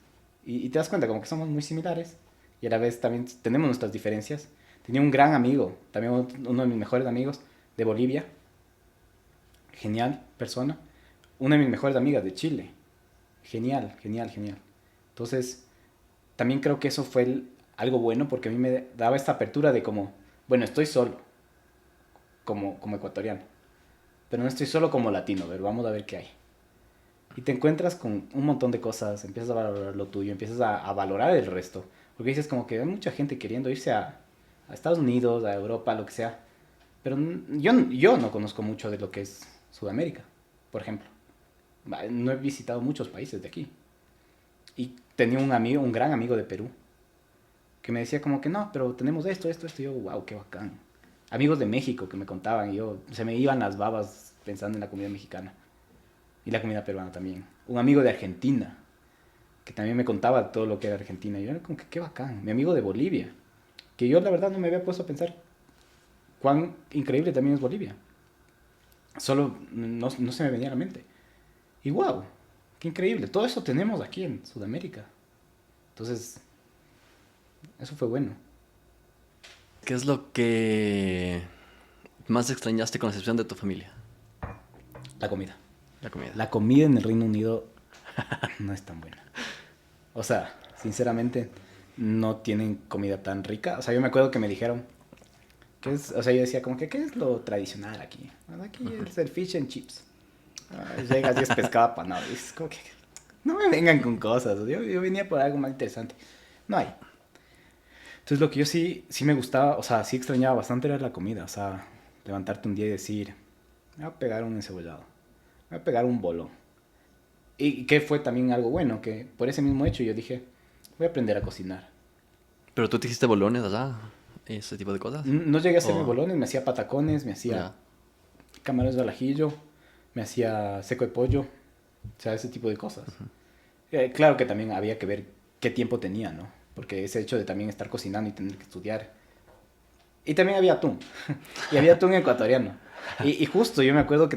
Y te das cuenta como que somos muy similares y a la vez también tenemos nuestras diferencias. Tenía un gran amigo, también uno de mis mejores amigos de Bolivia, genial persona. Una de mis mejores amigas de Chile, genial, genial, genial. Entonces, también creo que eso fue algo bueno porque a mí me daba esta apertura de como, bueno, estoy solo como ecuatoriano, pero no estoy solo como latino, pero vamos a ver qué hay. Y te encuentras con un montón de cosas, empiezas a valorar lo tuyo, empiezas a valorar el resto, porque dices como que hay mucha gente queriendo irse a Estados Unidos, a Europa, lo que sea, pero yo no conozco mucho de lo que es Sudamérica, por ejemplo. No he visitado muchos países de aquí. Y tenía un amigo, un gran amigo de Perú, que me decía como que no, pero tenemos esto, esto, esto. Y yo, wow, qué bacán. Amigos de México que me contaban y yo, se me iban las babas pensando en la comida mexicana. Y la comida peruana también. Un amigo de Argentina, que también me contaba todo lo que era Argentina. Y yo era como que qué bacán. Mi amigo de Bolivia, que yo la verdad no me había puesto a pensar cuán increíble también es Bolivia. Solo no se me venía a la mente. Y wow, qué increíble. Todo eso tenemos aquí en Sudamérica. Entonces, eso fue bueno. ¿Qué es lo que más extrañaste con la excepción de tu familia? La comida. La comida. La comida en el Reino Unido no es tan buena. O sea, sinceramente, no tienen comida tan rica. O sea, yo me acuerdo que me dijeron, o sea, yo decía como que, ¿qué es lo tradicional aquí? Bueno, aquí es el fish and chips. Llegas y es pescado apanado. Y es como que, no me vengan con cosas. Yo venía por algo más interesante. No hay. Entonces, lo que yo sí me gustaba, o sea, sí extrañaba bastante era la comida. O sea, levantarte un día y decir, me voy a pegar un encebollado. Me voy a pegar un bolón. Y que fue también algo bueno, que por ese mismo hecho yo dije, voy a aprender a cocinar. ¿Pero tú te hiciste bolones allá? ¿Ese tipo de cosas? No llegué a hacerme O bolones, me hacía patacones, me hacía ya. camarones de al ajillo, me hacía seco de pollo, o sea, ese tipo de cosas. Claro que también había que ver qué tiempo tenía, ¿no? Porque ese hecho de también estar cocinando y tener que estudiar. Y también había atún, y había atún ecuatoriano. Y justo yo me acuerdo que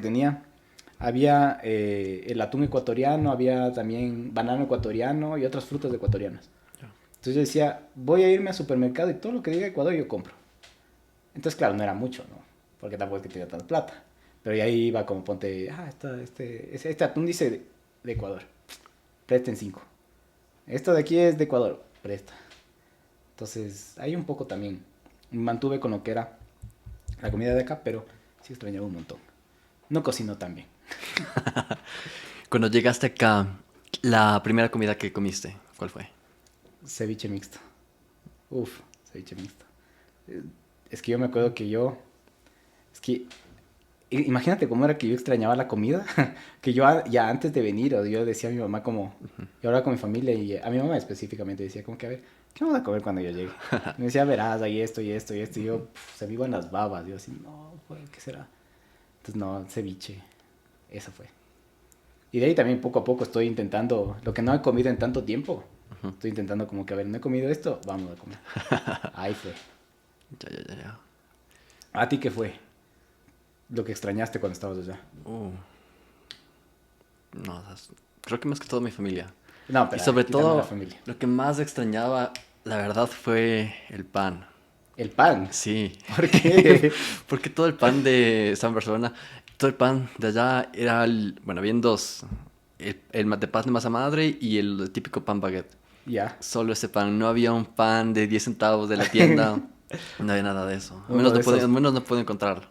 había el atún ecuatoriano, había también banano ecuatoriano y otras frutas ecuatorianas. Ya. Entonces yo decía, voy a irme al supermercado y todo lo que diga Ecuador yo compro. Entonces, claro, no era mucho, ¿no? Porque tampoco es que tenía tanta plata. Pero ahí iba como ponte, este atún dice de Ecuador, presten 5. Esto de aquí es de Ecuador, presta. Entonces, ahí un poco también me mantuve con lo que era la comida de acá, pero sí extrañaba un montón. No cocino tan bien. Cuando llegaste acá, la primera comida que comiste, ¿cuál fue? Ceviche mixto. Uf, ceviche mixto. Eh, Es que yo me acuerdo que es que imagínate cómo era que yo extrañaba la comida, que yo ya antes de venir, o yo decía a mi mamá como, yo hablaba con mi familia y a mi mamá específicamente decía como que, a ver, ¿qué vamos a comer cuando yo llegue? Y me decía, verás, hay esto y esto y esto, y yo, se me iban las babas, yo así, no, pues, ¿qué será? Entonces, no, ceviche, eso fue. Y de ahí también poco a poco estoy intentando, lo que no he comido en tanto tiempo, estoy intentando como que, a ver, no he comido esto, vamos a comer. Ahí fue. Ya, ya, ya, ya. ¿A ti qué fue lo que extrañaste cuando estabas allá? Uh, no, creo que más que todo mi familia. No, Y pero sobre quítame la todo, familia. lo que más extrañaba, la verdad, fue el pan. El pan. Sí. ¿Por qué? Porque todo el pan de San Barcelona, todo el pan de allá era, bueno, habían dos. De pan de masa madre y el típico pan baguette. Ya. Solo ese pan. No había un pan de 10 centavos de la tienda. No había nada de eso. Uno de esos. Al menos no pude encontrarlo.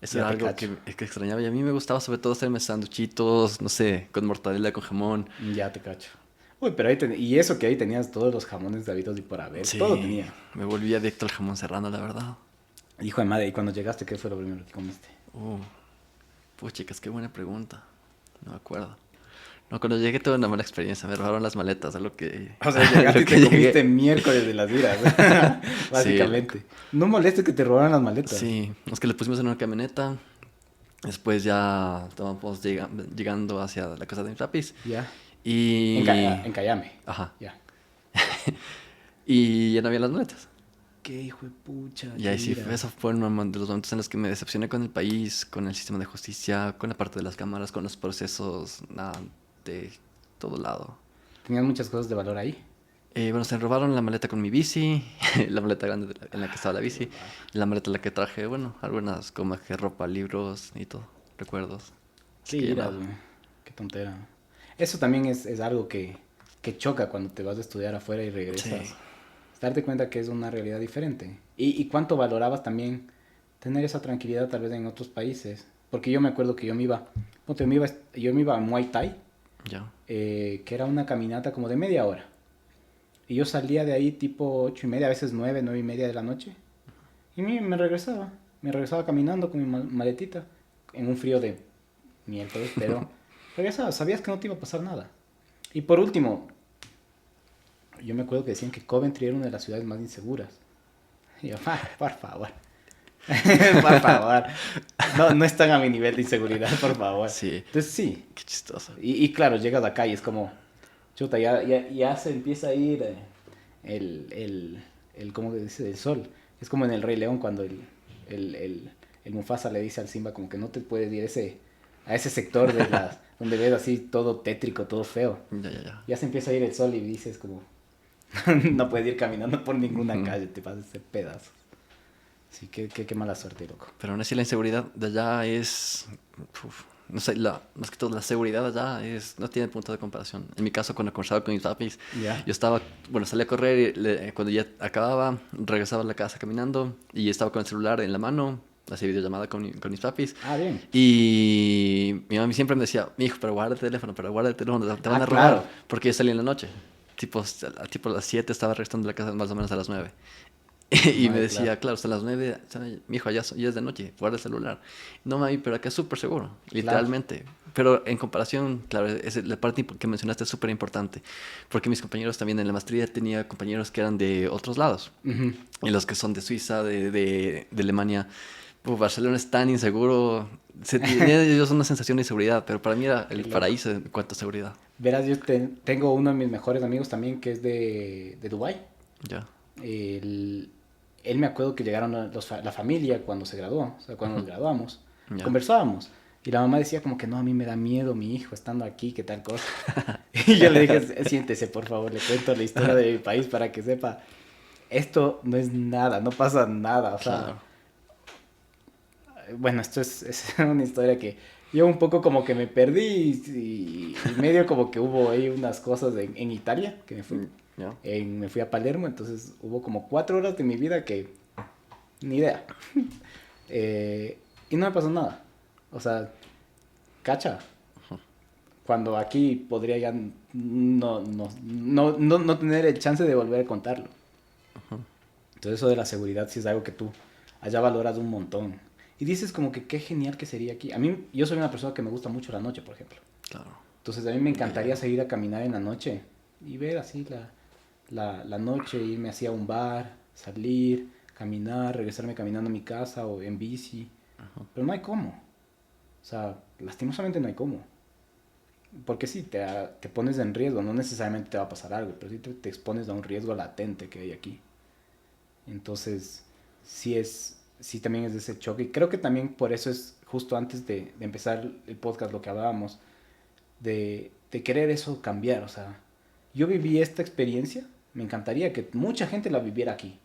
Eso Ya era te algo cacho. que extrañaba. Y a mí me gustaba sobre todo hacerme sanduchitos, no sé, con mortadela, con jamón. Ya te cacho. Uy, pero y eso que ahí tenías todos los jamones de habidos y por haber. Todo Sí, tenía. me volví adicto al jamón serrano, la verdad. Hijo de madre, ¿y cuando llegaste qué fue lo primero que comiste? Uh, pues chicas, qué buena pregunta. No me acuerdo. No, cuando llegué tuve una mala experiencia. Me robaron las maletas, a lo que, O sea, llegaste lo y que te llegué. comiste miércoles de las vidas. Sí, Básicamente. No molestes que te robaran las maletas. sí, es que le pusimos en una camioneta. Después ya estábamos llegando hacia la casa de mis papis. Ya. Y... En Cayame. Ajá. Ya. Y ya no había las maletas. Qué hijo de pucha. Y Qué ahí sí, ira. eso fue uno de los momentos en los que me decepcioné con el país, con el sistema de justicia, con la parte de las cámaras, con los procesos, nada, de todo lado. Tenías muchas cosas de valor ahí. Bueno, se robaron la maleta con mi bici, la maleta grande en la que estaba la bici, y la maleta en la que traje, bueno, algunas como que ropa, libros y todo, recuerdos. Qué Así que ya ira, nada. güey. Qué tontera. Eso también es algo que choca cuando te vas a estudiar afuera y Sí, regresas. Darte cuenta que es una realidad diferente. Y cuánto valorabas también tener esa tranquilidad tal vez en otros países. Porque yo me acuerdo que yo me iba a Muay Thai, ya. que era una caminata como de media hora. Y yo salía de ahí tipo 8:30, a veces 9:30 de la noche. Y me regresaba. Me regresaba caminando con mi maletita. En un frío de miércoles, pero regresabas, sabías que no te iba a pasar nada. Y por último, yo me acuerdo que decían que Coventry era una de las ciudades más inseguras. Y yo, por favor. Por favor. No, no están a mi nivel de inseguridad, por favor. Sí, Entonces sí. qué chistoso. Y claro, llegas acá y es como, chuta, ya se empieza a ir ¿cómo se dice? El sol. Es como en el Rey León cuando el Mufasa le dice al Simba como que no te puedes ir a ese sector de las, donde ves así todo tétrico, todo feo. Ya. Ya se empieza a ir el sol y dices como, no puedes ir caminando por ninguna calle, te vas a hacer pedazos. Sí, qué mala suerte, loco. Pero aún así la inseguridad de allá es... no sé, más que todo la seguridad de allá no tiene punto de comparación. En mi caso, cuando conversaba con mis papis, Ya. yo estaba, bueno, salía a correr, y cuando ya acababa, regresaba a la casa caminando y estaba con el celular en la mano, hacía videollamada con mis papis. Ah, bien. Y mi mami siempre me decía, mi hijo, pero guarda el teléfono, te van a robar. Claro. Porque yo salía en la noche. Tipo a las 7 estaba regresando a la casa más o menos a las 9. Y me decía, claro, hasta las 9, mi hijo, ya es de noche, guarda el celular. No, mami, pero acá es súper seguro, literalmente. Claro. Pero en comparación, claro, la parte que mencionaste es súper importante. Porque mis compañeros también en la maestría tenía compañeros que eran de otros lados. Uh-huh. Y los que son de Suiza, de Alemania. Barcelona es tan inseguro. Ellos son una sensación de inseguridad, pero para mí era el paraíso en cuanto a seguridad. Verás, yo tengo uno de mis mejores amigos también que es de Dubái. Ya. Él me acuerdo que llegaron la familia cuando se graduó, o sea, cuando nos graduamos, Ya. conversábamos. Y la mamá decía como que no, a mí me da miedo mi hijo estando aquí, qué tal cosa. Y yo le dije, siéntese por favor, le cuento la historia de mi país para que sepa, esto no es nada, no pasa nada. O sea, Claro. Bueno, esto es una historia que yo un poco como que me perdí y medio como que hubo ahí unas cosas en Italia que me fui. Ya. Me fui a Palermo, entonces hubo como 4 horas de mi vida que ni idea. Y no me pasó nada. O sea, cacha. Cuando aquí podría ya no tener el chance de volver a contarlo. Entonces eso de la seguridad sí es algo que tú allá valoras un montón. Y dices como que qué genial que sería aquí. A mí, yo soy una persona que me gusta mucho la noche, por ejemplo. Claro. Entonces a mí me encantaría salir a caminar en la noche y ver así la noche, irme así a un bar, salir, caminar, regresarme caminando a mi casa o en bici. Pero no hay cómo. O sea, lastimosamente no hay cómo. Porque sí, te pones en riesgo, no necesariamente te va a pasar algo, pero sí te expones a un riesgo latente que hay aquí. Entonces, sí también es de ese choque. Y creo que también por eso es justo antes de empezar el podcast lo que hablábamos, de querer eso cambiar. O sea, yo viví esta experiencia, me encantaría que mucha gente la viviera aquí.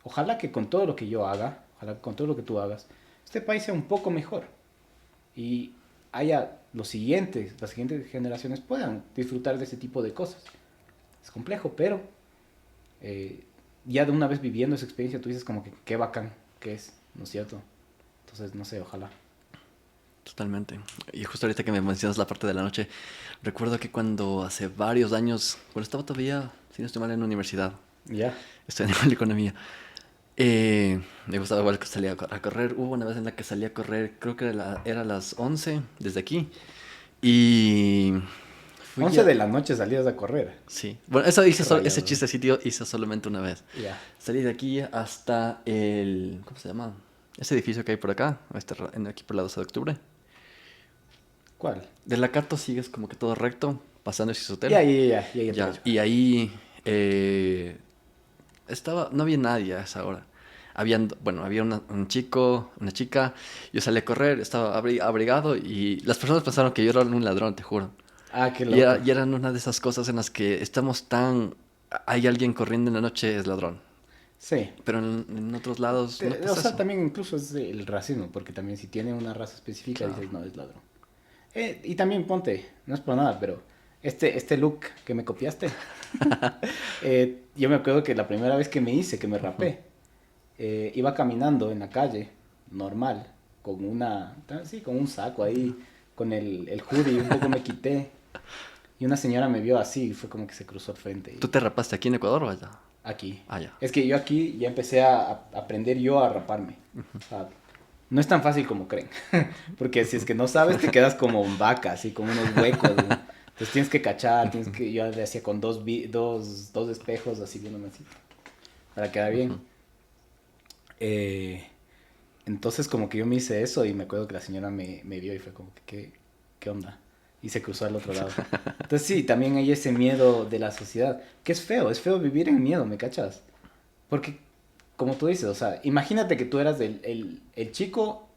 Ojalá que con todo lo que yo haga, ojalá que con todo lo que tú hagas, este país sea un poco mejor. Y las siguientes generaciones puedan disfrutar de ese tipo de cosas. Es complejo, pero ya de una vez viviendo esa experiencia, tú dices como que qué bacán que es, ¿no es cierto? Entonces, no sé, ojalá. Totalmente. Y justo ahorita que me mencionas la parte de la noche, recuerdo que cuando hace varios años, cuando estaba todavía, si no estoy mal, en la universidad, Ya. estoy en economía, me gustaba igual que salía a correr. Hubo una vez en la que salí a correr, creo que era a las 11 desde aquí. Y... 11 de la noche salías a correr. Sí. Bueno, eso hice Rayado. ese chistecito hice solamente una vez. Ya. Salí de aquí hasta el... ¿Cómo se llama? Ese edificio que hay por acá, aquí por la 12 de octubre. ¿Cuál? De la Cato sigues como que todo recto, pasando ese hotel. Ya. Y ahí no había nadie a esa hora. Había un chico, una chica, yo salí a correr, estaba abrigado y las personas pensaron que yo era un ladrón, te juro. Ah, qué loco. Y eran una de esas cosas en las que hay alguien corriendo en la noche, es ladrón. Sí. Pero en otros lados no pasa O sea, eso. también incluso es el racismo, porque también si tiene una raza específica Claro. dices, no, es ladrón. Y también ponte, no es por nada, pero este look que me copiaste, yo me acuerdo que la primera vez que me rapé, iba caminando en la calle, normal, con con un saco ahí, con el hoodie, un poco me quité, y una señora me vio así, y fue como que se cruzó al frente. ¿Tú te rapaste aquí en Ecuador o allá? Aquí. Ah, ya. Es que yo aquí ya empecé a aprender yo a raparme. O sea, No es tan fácil como creen. Porque si es que no sabes, te quedas como vaca, así, con unos huecos, ¿no? Entonces tienes que cachar, yo le hacía con dos espejos, así viéndome así, para quedar bien. Eh, entonces como que yo me hice eso y me acuerdo que la señora me vio y fue como que, ¿qué onda? Y se cruzó al otro lado. Entonces sí, también hay ese miedo de la sociedad, que es feo vivir en miedo, ¿me cachas? Porque, como tú dices, o sea, imagínate que tú eras el chico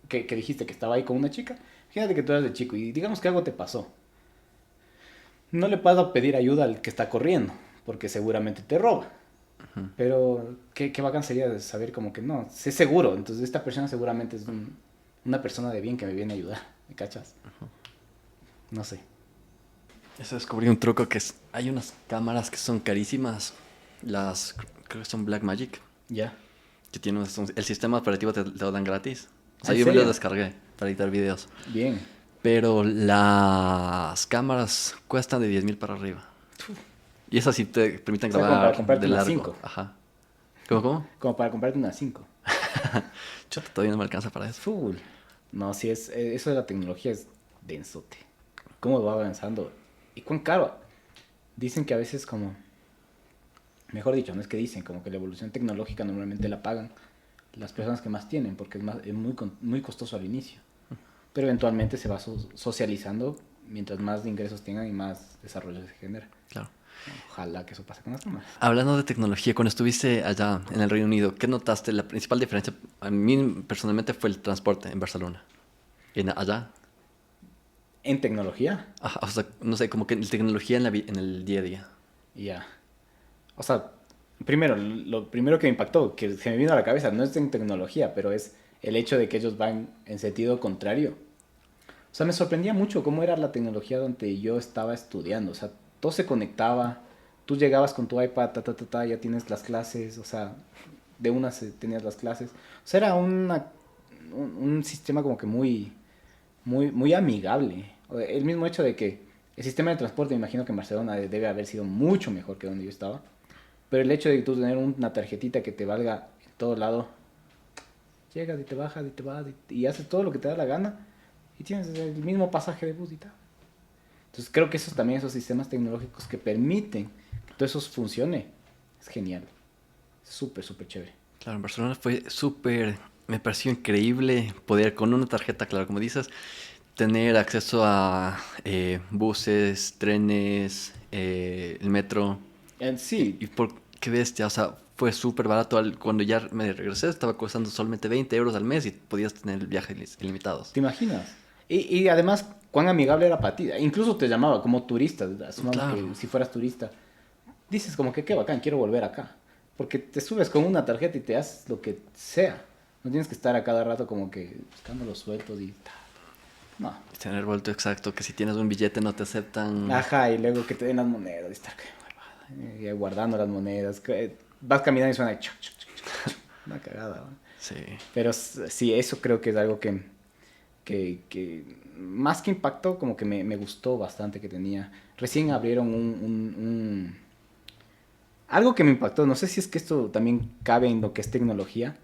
que dijiste que estaba ahí con una chica. Imagínate que tú eras el chico y digamos que algo te pasó. No le puedo pedir ayuda al que está corriendo, porque seguramente te roba. Pero qué bacán sería de saber como que no, sé seguro. Entonces esta persona seguramente es una persona de bien que me viene a ayudar. ¿Me cachas? No sé. Eso descubrí un truco que es, hay unas cámaras que son carísimas, creo que son Blackmagic, Ya. que tienen el sistema operativo te lo dan gratis. O sea, ¿En yo me lo serio? descargué para editar videos. Bien. Pero las cámaras cuestan de 10.000 para arriba. Y esas sí te permiten O sea, como para grabar comprarte de una largo. 5. Ajá. ¿Cómo? Como para comprarte una 5. Chuta, todavía no me alcanza para eso. Full. No, sí, eso de la tecnología es densote. Cómo va avanzando. Y cuán caro. Dicen que a veces como... Mejor dicho, no es que dicen, como que la evolución tecnológica normalmente la pagan las personas que más tienen, porque es muy costoso al inicio. Pero eventualmente se va socializando mientras más ingresos tengan y más desarrollo se genera. Claro. Ojalá que eso pase con las demás. Hablando de tecnología, cuando estuviste allá en el Reino Unido, ¿qué notaste? La principal diferencia, a mí personalmente, fue el transporte en Barcelona. Allá. En tecnología, Ajá, o sea, no sé, como que tecnología en el día a día. ya. O sea, primero, lo primero que me impactó, que se me vino a la cabeza, no es en tecnología, pero es el hecho de que ellos van en sentido contrario. O sea, me sorprendía mucho cómo era la tecnología donde yo estaba estudiando. O sea, todo se conectaba. Tú llegabas con tu iPad, ya tienes las clases. O sea, de una tenías las clases. O sea, era un sistema como que muy amigable. El mismo hecho de que el sistema de transporte, me imagino que en Barcelona debe haber sido mucho mejor que donde yo estaba. Pero el hecho de que tú tener una tarjetita que te valga en todo lado, llegas y te bajas y te vas y haces todo lo que te da la gana y tienes el mismo pasaje de bus y tal. Entonces creo que esos también, esos sistemas tecnológicos que permiten que todo eso funcione, es genial. Súper, súper chévere. Claro, en Barcelona fue súper, me pareció increíble poder con una tarjeta, claro, como dices, tener acceso a buses, trenes, el metro. Sí, Y por qué bestia, o sea, fue súper barato. Cuando ya me regresé estaba costando solamente 20 euros al mes y podías tener viajes ilimitados. ¿te imaginas? Y además, cuán amigable era para ti. Incluso te llamaba como turista, asumamos Claro, que si fueras turista. Dices como que qué bacán, quiero volver acá. Porque te subes con una tarjeta y te haces lo que sea. No tienes que estar a cada rato como que buscando los sueltos y tal. No. tener vuelto exacto, que si tienes un billete no te aceptan. Ajá, y luego que te den las monedas y estar que huevada, y ahí guardando las monedas. Vas caminando y suena chuc, chuc, chuc, chuc, una cagada. ¿No? Sí, Pero sí, eso creo que es algo que más que impactó, como que me gustó bastante que tenía. Recién abrieron algo que me impactó, no sé si es que esto también cabe en lo que es tecnología,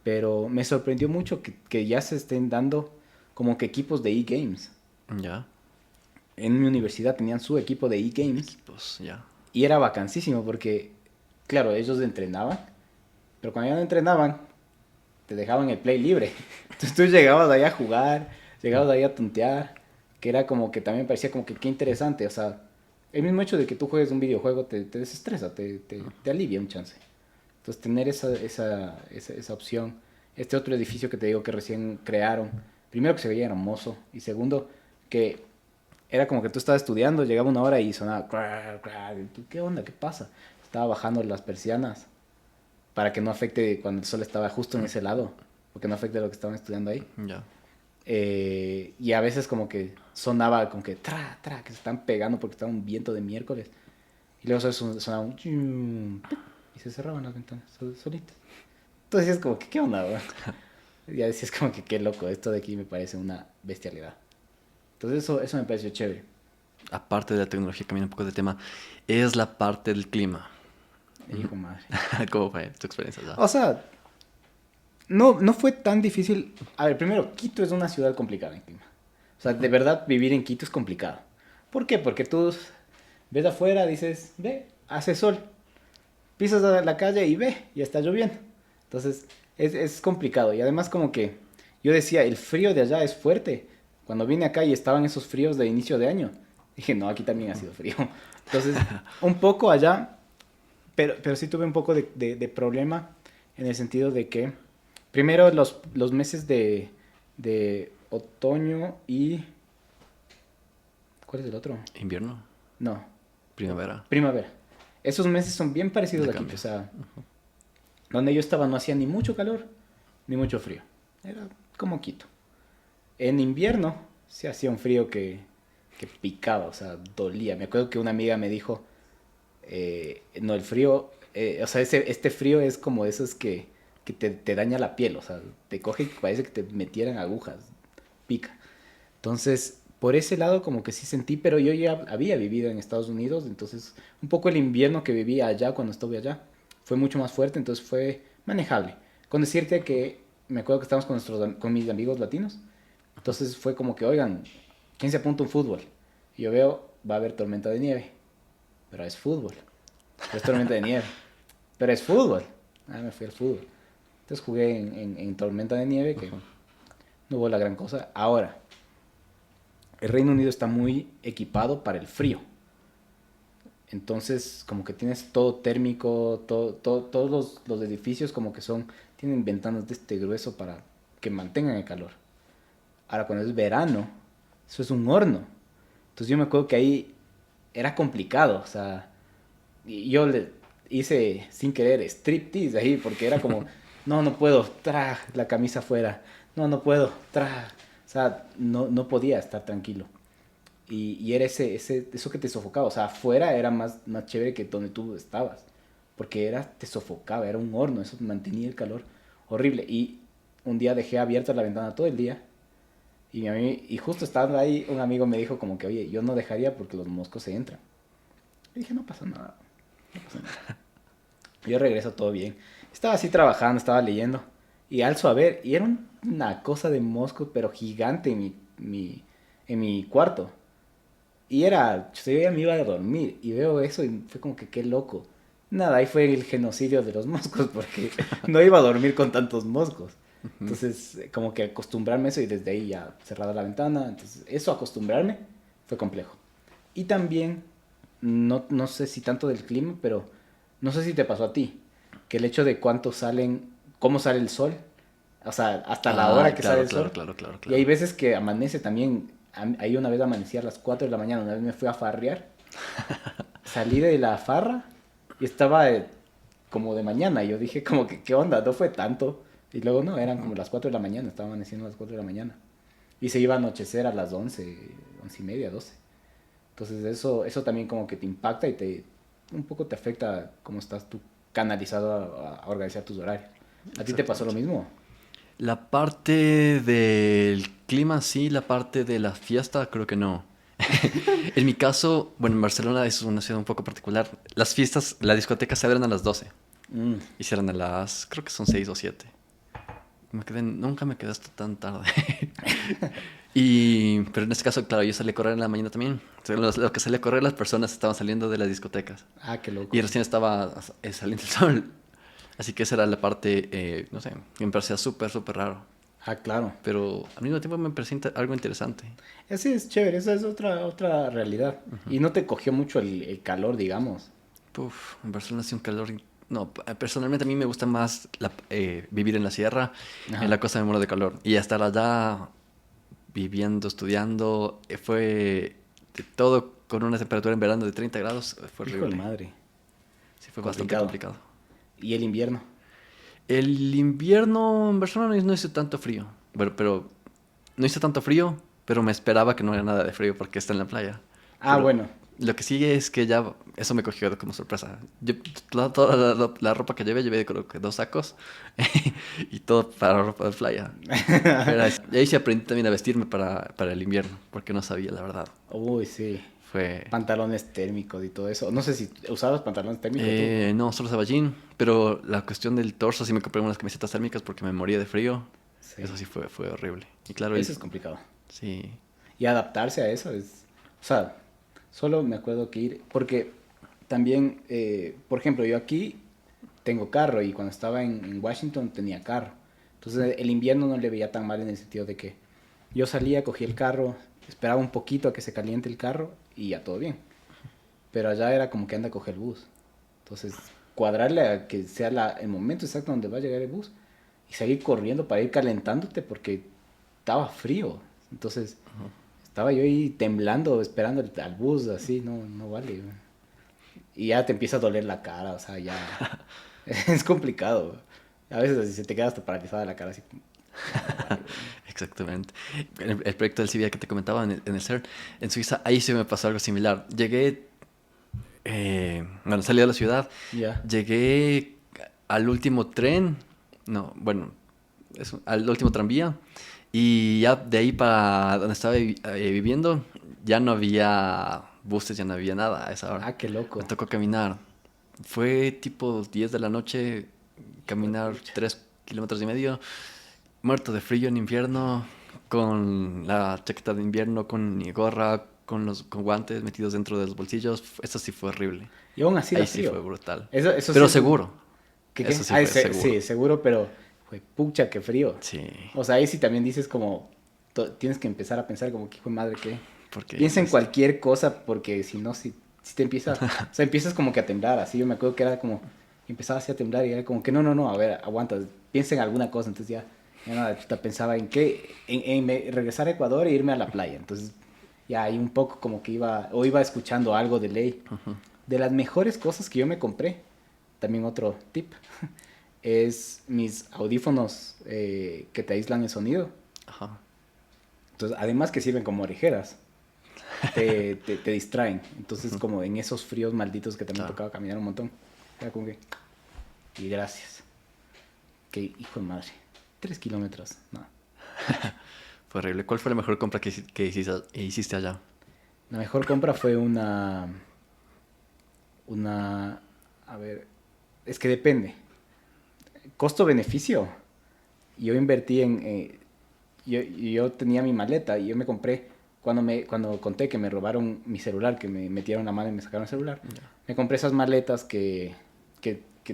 pero me sorprendió mucho que ya se estén dando como que equipos de e-games. ya, En mi universidad tenían su equipo de e-games pues ya. y era vacancísimo porque, claro, ellos entrenaban, pero cuando ya no entrenaban, te dejaban el play libre. Entonces tú llegabas ahí a jugar, llegabas ahí a tontear, que era como que también parecía como que qué interesante, o sea, el mismo hecho de que tú juegues un videojuego te desestresa, te alivia un chance. Entonces tener esa opción, este otro edificio que te digo que recién crearon, primero que se veía hermoso y segundo que era como que tú estabas estudiando, llegaba una hora y sonaba, crack, crack, y tú, ¿qué onda? ¿Qué pasa? Estaba bajando las persianas para que no afecte cuando el sol estaba justo en ese lado, porque no afecte lo que estaban estudiando ahí. Ya. Y a veces como que sonaba como que que se están pegando porque estaba un viento de miércoles. Y luego sonaba un chum, y se cerraban las ventanas solitas. Entonces es como que, ¿qué onda, weón? Ya decías como que qué loco, esto de aquí me parece una bestialidad. Entonces eso me pareció chévere. Aparte de la tecnología, cambiando un poco de tema, es la parte del clima. Hijo madre. ¿Cómo fue tu experiencia allá? O sea, No, no fue tan difícil. A ver, primero, Quito es una ciudad complicada en clima. O sea, de verdad vivir en Quito es complicado. ¿Por qué? Porque tú ves afuera, dices, ve, hace sol. Pisas a la calle y ve, ya está lloviendo. Entonces, es complicado. Y además como que yo decía, el frío de allá es fuerte. Cuando vine acá y estaban esos fríos de inicio de año, dije, no, aquí también ha sido frío. Entonces, un poco allá, pero sí tuve un poco de problema en el sentido de que, primero, los meses de otoño y... ¿Cuál es el otro? Invierno, No, primavera, primavera. Esos meses son bien parecidos ya a Quito. cambia. O sea, donde yo estaba no hacía ni mucho calor ni mucho frío. Era como Quito. En invierno se hacía un frío que picaba, o sea, dolía. Me acuerdo que una amiga me dijo, no, el frío, o sea, este frío es como esos que te daña la piel, o sea, te coge y parece que te metieran agujas, pica. Entonces, por ese lado como que sí sentí, pero yo ya había vivido en Estados Unidos, entonces un poco el invierno que vivía allá cuando estuve allá fue mucho más fuerte, entonces fue manejable. Con decirte que me acuerdo que estábamos con mis amigos latinos, entonces fue como que, oigan, ¿quién se apunta a un fútbol? Y yo veo, va a haber tormenta de nieve, pero es fútbol, pero es tormenta de nieve, pero es fútbol. Ah, me fui al fútbol. Entonces jugué en tormenta de nieve, que no hubo la gran cosa. Ahora, el Reino Unido está muy equipado para el frío. Entonces, como que tienes todo térmico, todos los edificios como que tienen ventanas de este grueso para que mantengan el calor. Ahora, cuando es verano, eso es un horno. Entonces yo me acuerdo que ahí era complicado, o sea, y yo le hice sin querer striptease ahí, porque era como, no, no puedo, la camisa afuera, no, no puedo, o sea, no podía estar tranquilo. Y era eso que te sofocaba. O sea, afuera era más chévere que donde tú estabas. Porque te sofocaba, era un horno, eso mantenía el calor horrible. Y un día dejé abierta la ventana todo el día. Y justo estando ahí, un amigo me dijo como que, oye, yo no dejaría porque los moscos se entran. Y dije, no pasa nada, no pasa nada. Yo regreso todo bien. Estaba así trabajando, estaba leyendo. Y alzo a ver, y era una cosa de moscos, pero gigante en mi cuarto. Y yo ya me iba a dormir y veo eso y fue como que qué loco. Nada, ahí fue el genocidio de los moscos porque no iba a dormir con tantos moscos. Ujú. Entonces, como que acostumbrarme a eso y desde ahí ya cerrada la ventana. Entonces, eso acostumbrarme fue complejo. Y también, no sé si tanto del clima, pero no sé si te pasó a ti, que el hecho de cómo sale el sol, o sea, hasta la Ah, hora que sale claro, el claro, sol, claro, claro, y hay claro. veces que amanece también. Ahí una vez amanecí a las 4 de la mañana, una vez me fui a farrear, salí de la farra y estaba como de mañana. Y yo dije como que, ¿qué onda? No fue tanto. Y luego no, eran como las 4 de la mañana, estaba amaneciendo a las 4 de la mañana. Y se iba a anochecer a las 11 11:30, 12. Entonces eso también como que te impacta y un poco te afecta cómo estás tú canalizado a organizar tus horarios. ¿A ti te pasó lo Exactamente. mismo? La parte del clima sí, la parte de la fiesta creo que no. En mi caso, bueno, en Barcelona es una ciudad un poco particular. Las fiestas, las discotecas se abren a las 12 Mm, y cierran a creo que son 6 o 7. Nunca me quedé hasta tan tarde. Pero en este caso, claro, yo salí a correr en la mañana también. O sea, lo que salí a correr, las personas estaban saliendo de las discotecas. ah, qué Y loco. recién estaba saliendo el sol. Así que esa era la parte, no sé, que me parecía súper, súper raro. Ah, claro. Pero al mismo tiempo me parecía algo interesante. Así es chévere, esa es otra realidad. Ujú. Y no te cogió mucho el calor, digamos. Uf, en Barcelona hace un calor. No, personalmente a mí me gusta más vivir en la sierra. En Ajá. la costa me muero de calor. Y estar allá viviendo, estudiando, fue todo con una temperatura en verano de 30 grados, fue Hijo de horrible. madre. Sí, fue bastante Complicado. complicado. ¿Y el invierno? El invierno en Barcelona no hizo tanto frío. Bueno, pero no hizo tanto frío, pero me esperaba que no era nada de frío porque está en la playa. Ah, Pero bueno. lo que sigue es que ya eso me cogió como sorpresa. Toda la ropa que llevé creo que 2 sacos y todo para ropa de playa. Y ahí sí aprendí también a vestirme para el invierno, porque no sabía la verdad. Uy, sí. fue... Pantalones térmicos y todo eso. No sé si usabas pantalones térmicos tú. No, solo usaba jean, pero la cuestión del torso sí me compré unas camisetas térmicas porque me moría de frío. Sí. Eso sí fue horrible. Y claro, Eso es complicado. sí. Y adaptarse a eso es... O sea, solo me acuerdo que ir... Porque también, por ejemplo, yo aquí tengo carro y cuando estaba en Washington tenía carro. Entonces el invierno no le veía tan mal en el sentido de que yo salía, cogía el carro, esperaba un poquito a que se caliente el carro y ya todo bien. Pero allá era como que anda a coger el bus. Entonces, cuadrarle a que sea el momento exacto donde va a llegar el bus y salir corriendo para ir calentándote porque estaba frío. Entonces, estaba yo ahí temblando, esperando al bus, así, no vale. Güey. Y ya te empieza a doler la cara, o sea, ya es complicado. Güey. A veces así se te queda hasta paralizada la cara, así. Vale, Exactamente. El proyecto del CBA que te comentaba en el CERN, en Suiza, ahí sí me pasó algo similar. Llegué, bueno, salí de la ciudad, ya. llegué al último tren, no, bueno, al último tranvía, y ya de ahí para donde estaba viviendo, ya no había buses, ya no había nada a esa hora. Ah, qué loco. Me tocó caminar. Fue tipo 10 de la noche, caminar 3,5 kilómetros, muerto de frío en invierno, con la chaqueta de invierno, con mi gorra, con guantes metidos dentro de los bolsillos. Eso sí fue horrible. Y aún así Ahí da sí frío. fue brutal. Eso Pero sí, seguro. ¿Qué? Eso sí Ah, fue seguro. sí, seguro, pero fue pucha, qué frío. Sí. O sea, ahí sí también dices como, tienes que empezar a pensar como que hijo de madre, ¿qué? Porque Piensa en cualquier cosa porque si no, si te empiezas, o sea, empiezas como que a temblar, así. Yo me acuerdo que era como, empezaba así a temblar y era como que no, a ver, aguanta, piensa en alguna cosa. Entonces ya nada, chuta, pensaba en qué, regresar a Ecuador e irme a la playa. Entonces ya ahí un poco como que iba escuchando algo de ley. De las mejores cosas que yo me compré, también otro tip, es mis audífonos que te aíslan el sonido. Ajá. Entonces, además que sirven como orejeras, te distraen. Entonces, como en esos fríos malditos que también tocaba caminar un montón, era como que, y gracias. Qué hijo de madre. 3 kilómetros, no. Fue horrible. ¿Cuál fue la mejor compra que hiciste allá? La mejor compra fue a ver, es que depende. Costo-beneficio. Yo invertí yo tenía mi maleta y yo me compré, cuando conté que me robaron mi celular, que me metieron la mano y me sacaron el celular, me compré esas maletas que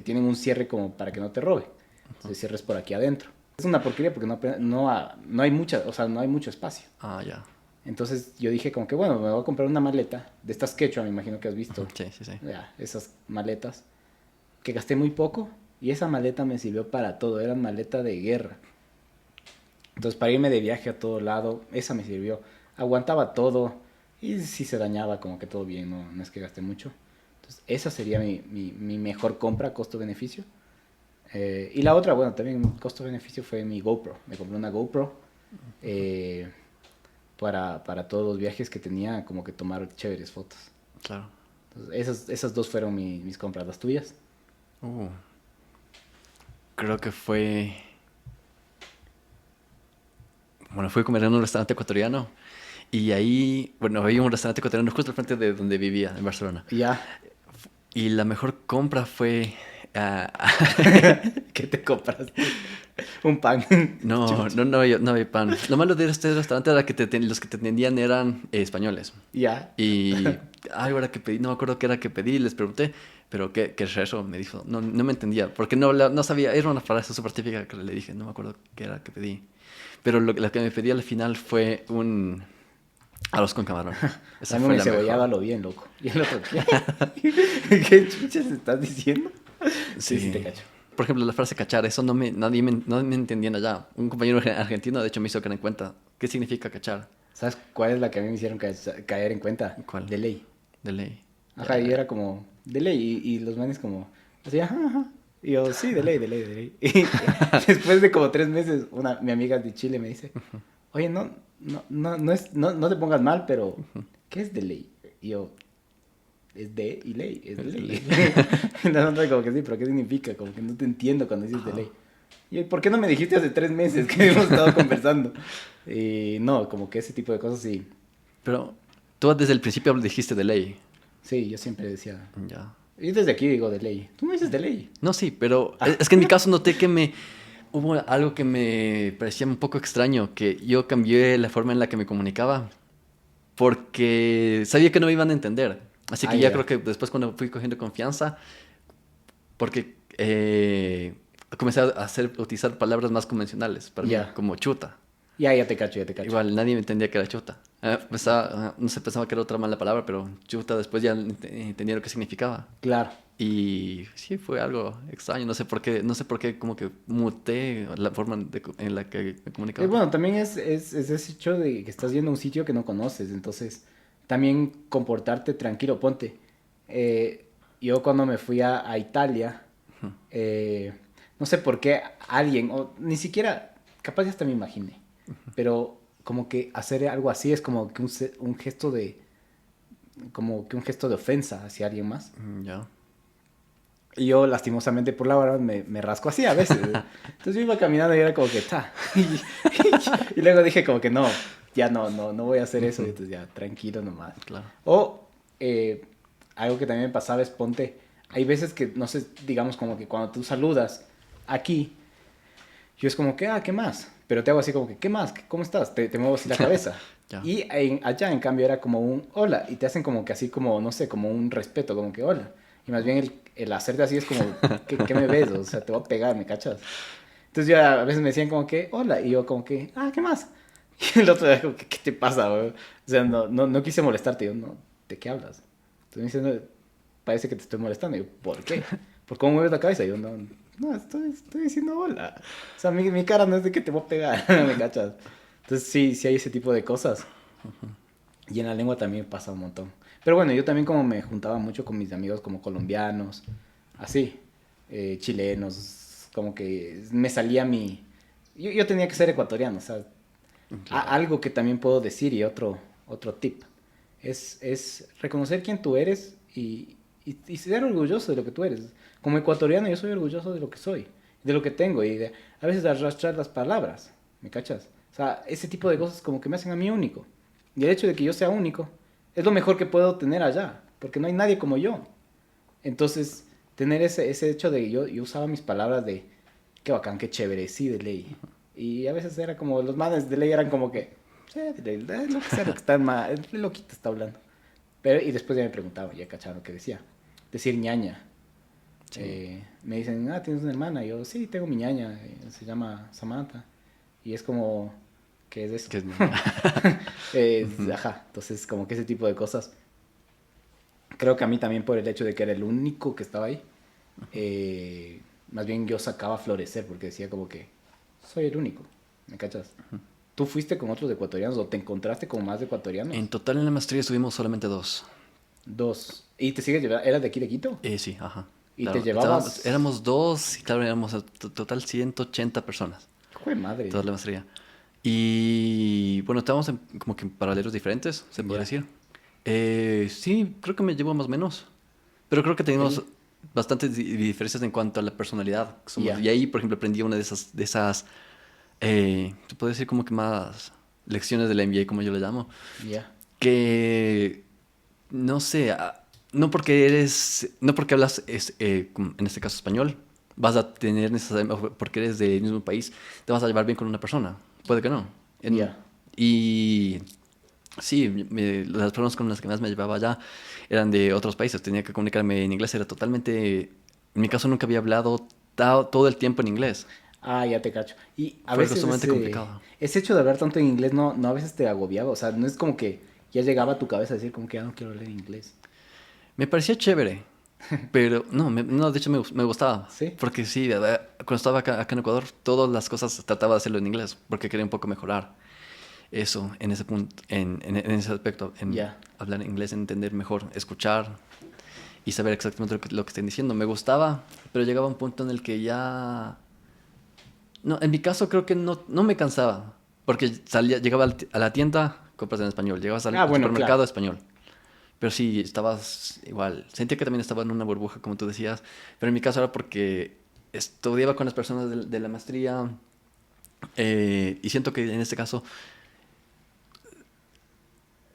tienen un cierre como para que no te robe. Entonces cierres por aquí adentro. Es una porquería porque no hay mucha, o sea, no hay mucho espacio. Ah, ya. Entonces yo dije como que bueno, me voy a comprar una maleta de estas Quechua, me imagino que has visto. Sí, sí, sí. Ya, esas maletas que gasté muy poco y esa maleta me sirvió para todo, era maleta de guerra. Entonces para irme de viaje a todo lado, esa me sirvió. Aguantaba todo y si se dañaba como que todo bien, no es que gasté mucho. Entonces esa sería mi mejor compra, costo-beneficio. Y la otra, bueno, también costo-beneficio fue mi GoPro. Me compré una GoPro para todos los viajes que tenía, como que tomar chéveres fotos. Claro. Entonces, esas dos fueron mis compras. ¿Las tuyas? Creo que fue... Bueno, fui a comer en un restaurante ecuatoriano y ahí, bueno, había un restaurante ecuatoriano justo al frente de donde vivía, en Barcelona. Ya. Y la mejor compra fue... ¿Qué te compraste? Un pan. No había pan. Lo malo de este restaurante era que los que te atendían eran españoles. Ya. Y algo era que pedí, no me acuerdo qué era que pedí, les pregunté, pero ¿qué es eso? Me dijo, no me entendía, porque no sabía, era una frase súper típica que le dije, no me acuerdo qué era que pedí. Pero lo que me pedí al final fue un arroz con camarón. Esa Dame fue un la cebollado a mejor. lo bien, loco. Y el otro, ¿qué chuchas estás diciendo? Sí, te cacho. Por ejemplo, la frase cachar, eso no me entendían allá. Un compañero argentino, de hecho, me hizo caer en cuenta. ¿Qué significa cachar? ¿Sabes cuál es la que a mí me hicieron caer en cuenta? ¿Cuál? De ley. De ley. Ajá, y era como, de ley. Y los manes como, así, ajá. Y yo, sí, de ley. Y después de como 3 meses, mi amiga de Chile me dice, oye, no te pongas mal, pero ¿qué es de ley? Y yo, es de y ley, es de ley. No, como que sí, pero ¿qué significa? Como que no te entiendo cuando dices de ley. Y ¿por qué no me dijiste hace 3 meses que hemos estado conversando? Y no, como que ese tipo de cosas sí. Pero Tú desde el principio dijiste de ley. Sí, yo siempre decía... Ya. Y desde aquí digo de ley. Tú no dices de ley. No, sí, pero es que en mi caso noté que hubo algo que me parecía un poco extraño, que yo cambié la forma en la que me comunicaba porque sabía que no me iban a entender. Así que ya Ya. creo que después cuando fui cogiendo confianza, porque comencé a utilizar palabras más convencionales para mí, Ya. como chuta. Ya te cacho, ya te cacho. Igual nadie me entendía que era chuta. No sé, pensaba que era otra mala palabra, pero chuta después ya entendía lo que significaba. Claro. Y sí, fue algo extraño. No sé por qué como que muté la forma en la que me Y comunicaba. bueno, también es ese hecho de que estás yendo a un sitio que no conoces, entonces también comportarte tranquilo, ponte. eh, yo cuando me fui a Italia, eh, no sé por qué alguien, o ni siquiera, capaz ya hasta me imaginé, pero como que hacer algo así es como que un gesto como que un gesto de ofensa hacia alguien más. Ya. Y yo, lastimosamente, por la hora me rasco así a veces. Entonces yo iba caminando y era como que, ta. Y luego dije como que no, ya no voy a hacer eso. Y Ujú, entonces ya, tranquilo nomás. claro. O algo que también me pasaba es, ponte, hay veces que, no sé, digamos como que cuando tú saludas aquí, yo es como que, ¿qué más? Pero te hago así como que, ¿qué más? ¿Cómo estás? Te muevo así la cabeza. Ya. Y allá, en cambio, era como un hola. Y te hacen como que así como, no sé, como un respeto, como que hola. Y más bien el hacerte así es como, ¿qué me ves? O sea, te voy a pegar, ¿me cachas? Entonces yo a veces me decían como que, hola. Y yo como que, ¿qué más? Y el otro era como que, ¿qué te pasa, güey? O sea, no quise molestarte. Yo, no, ¿de qué hablas? Entonces me dicen, parece que te estoy molestando. Y yo, ¿por qué? ¿Por cómo mueves la cabeza? Y yo, no, estoy diciendo hola. O sea, mi cara no es de que te voy a pegar, ¿me cachas? Entonces sí hay ese tipo de cosas. Y en la lengua también pasa un montón. Pero bueno, yo también como me juntaba mucho con mis amigos como colombianos, así, chilenos, como que me salía mi... Yo tenía que ser ecuatoriano, o sea, Claro. algo que también puedo decir y otro tip, es reconocer quién tú eres y ser orgulloso de lo que tú eres. Como ecuatoriano yo soy orgulloso de lo que soy, de lo que tengo y de a veces arrastrar las palabras, ¿me cachas? O sea, ese tipo de cosas como que me hacen a mí único. Y el hecho de que yo sea único es lo mejor que puedo tener allá, porque no hay nadie como yo. Entonces, tener ese hecho de yo usaba mis palabras de qué bacán, qué chévere, sí, de ley. Y a veces era como, los manes de ley eran como que, sí, de ley, lo que sea, lo que está mal, el loquito está hablando. Pero, y después ya me preguntaban, ya cacharon lo que decía. Decir ñaña. Sí. Me dicen, ¿tienes una hermana? Y yo, sí, tengo mi ñaña, se llama Samantha. Y es como, ¿qué es eso? Que es ñaña. Ujú. Ajá, entonces como que ese tipo de cosas. Creo que a mí también por el hecho de que era el único que estaba ahí, más bien yo sacaba a florecer porque decía como que soy el único, ¿me cachas? ¿Tú fuiste con otros ecuatorianos o te encontraste con más En ecuatorianos? total en la maestría estuvimos solamente dos. Dos. ¿Y te sigues llevando? ¿Eras de aquí de Quito? Sí, ajá. ¿Y te Claro, llevabas? éramos dos y claro, éramos a total 180 personas. ¡Jue madre! Toda la maestría. Y bueno, estábamos como que en paralelos diferentes, se podría Ya. decir. Sí, creo que me llevo más o menos. Pero creo que tenemos ¿Él? bastantes diferencias en cuanto a la personalidad. Ya. Y ahí, por ejemplo, aprendí una de esas se puede decir como que más lecciones de la MBA, como yo le llamo. Ya. Que, no sé, no porque hablas, en este caso español, vas a tener necesariamente, o porque eres del mismo país, te vas a llevar bien con una persona. Puede que no. Ya. Y sí, las personas con las que más me llevaba allá eran de otros países. Tenía que comunicarme en inglés. Era totalmente... En mi caso nunca había hablado todo el tiempo en inglés. Ya te cacho. Y a Fue algo veces sumamente complicado. ese hecho de hablar tanto en inglés no a veces te agobiaba. O sea, no es como que ya llegaba a tu cabeza a decir como que ya no quiero hablar inglés. Me parecía chévere, pero no, no de hecho me gustaba. ¿Sí? Porque sí, cuando estaba acá en Ecuador, todas las cosas trataba de hacerlo en inglés, porque quería un poco mejorar eso en ese punto, en ese aspecto, en Ya. hablar inglés, entender mejor, escuchar y saber exactamente lo que estén diciendo. Me gustaba, pero llegaba un punto en el que ya... No, en mi caso creo que no me cansaba, porque llegaba a la tienda, compras en español, llegabas al Bueno, claro. supermercado, español. Pero sí, estabas igual. Sentía que también estaba en una burbuja, como tú decías. Pero en mi caso era porque estudiaba con las personas de la maestría. Y siento que en este caso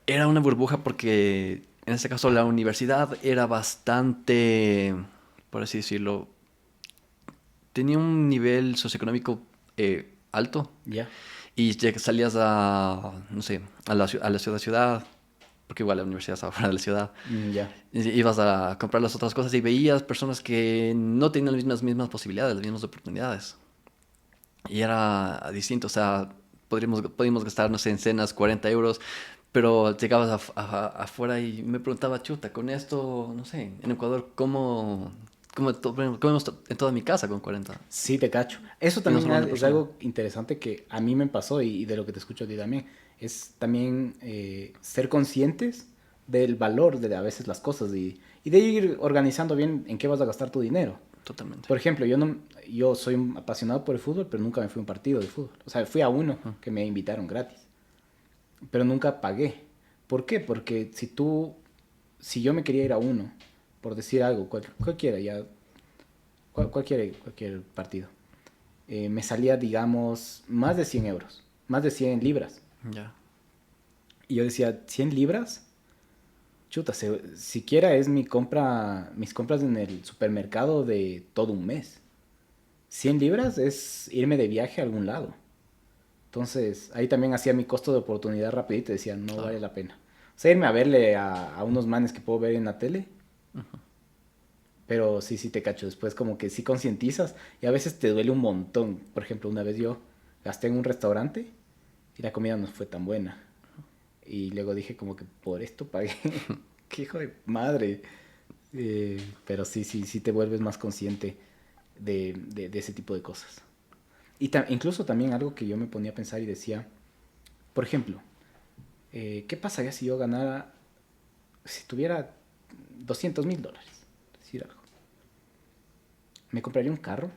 Era una burbuja porque en este caso la universidad era bastante, por así decirlo, tenía un nivel socioeconómico alto Ya. y salías a, no sé, a la ciudad, porque igual la universidad estaba fuera de la ciudad, Ya. ibas a comprar las otras cosas y veías personas que no tenían las mismas posibilidades, las mismas oportunidades. Y era distinto, o sea, podríamos gastar, no sé, en cenas 40 euros, pero llegabas afuera y me preguntaba, chuta, con esto, no sé, en Ecuador, ¿cómo comemos en toda mi casa con 40? Sí, te cacho. Eso Y no también solo una es persona. algo interesante que a mí me pasó y de lo que te escucho a ti también. Es también ser conscientes del valor de a veces las cosas y de ir organizando bien en qué vas a gastar tu dinero. Totalmente. Por ejemplo, yo soy un apasionado por el fútbol, pero nunca me fui a un partido de fútbol. O sea, fui a uno que me invitaron gratis, pero nunca pagué. ¿Por qué? Porque si yo me quería ir a uno, por decir algo, cualquiera, ya, cualquier partido, me salía, digamos, más de 100 euros, más de 100 libras. Ya. Y yo decía, 100 libras, chuta, siquiera es mis compras en el supermercado de todo un mes. 100 libras es irme de viaje a algún lado. Entonces, ahí también hacía mi costo de oportunidad rapidito y decía, no Claro. vale la pena. O sea, irme a verle a unos manes que puedo ver en la tele, pero sí, sí te cacho. Después como que sí concientizas y a veces te duele un montón. Por ejemplo, una vez yo gasté en un restaurante y la comida no fue tan buena. Y luego dije como que por esto pagué. Qué hijo de madre. Pero sí, sí, sí te vuelves más consciente de ese tipo de cosas. Y incluso también algo que yo me ponía a pensar y decía, por ejemplo, ¿qué pasaría si yo ganara, si tuviera $200,000? Decir algo. ¿Me compraría un carro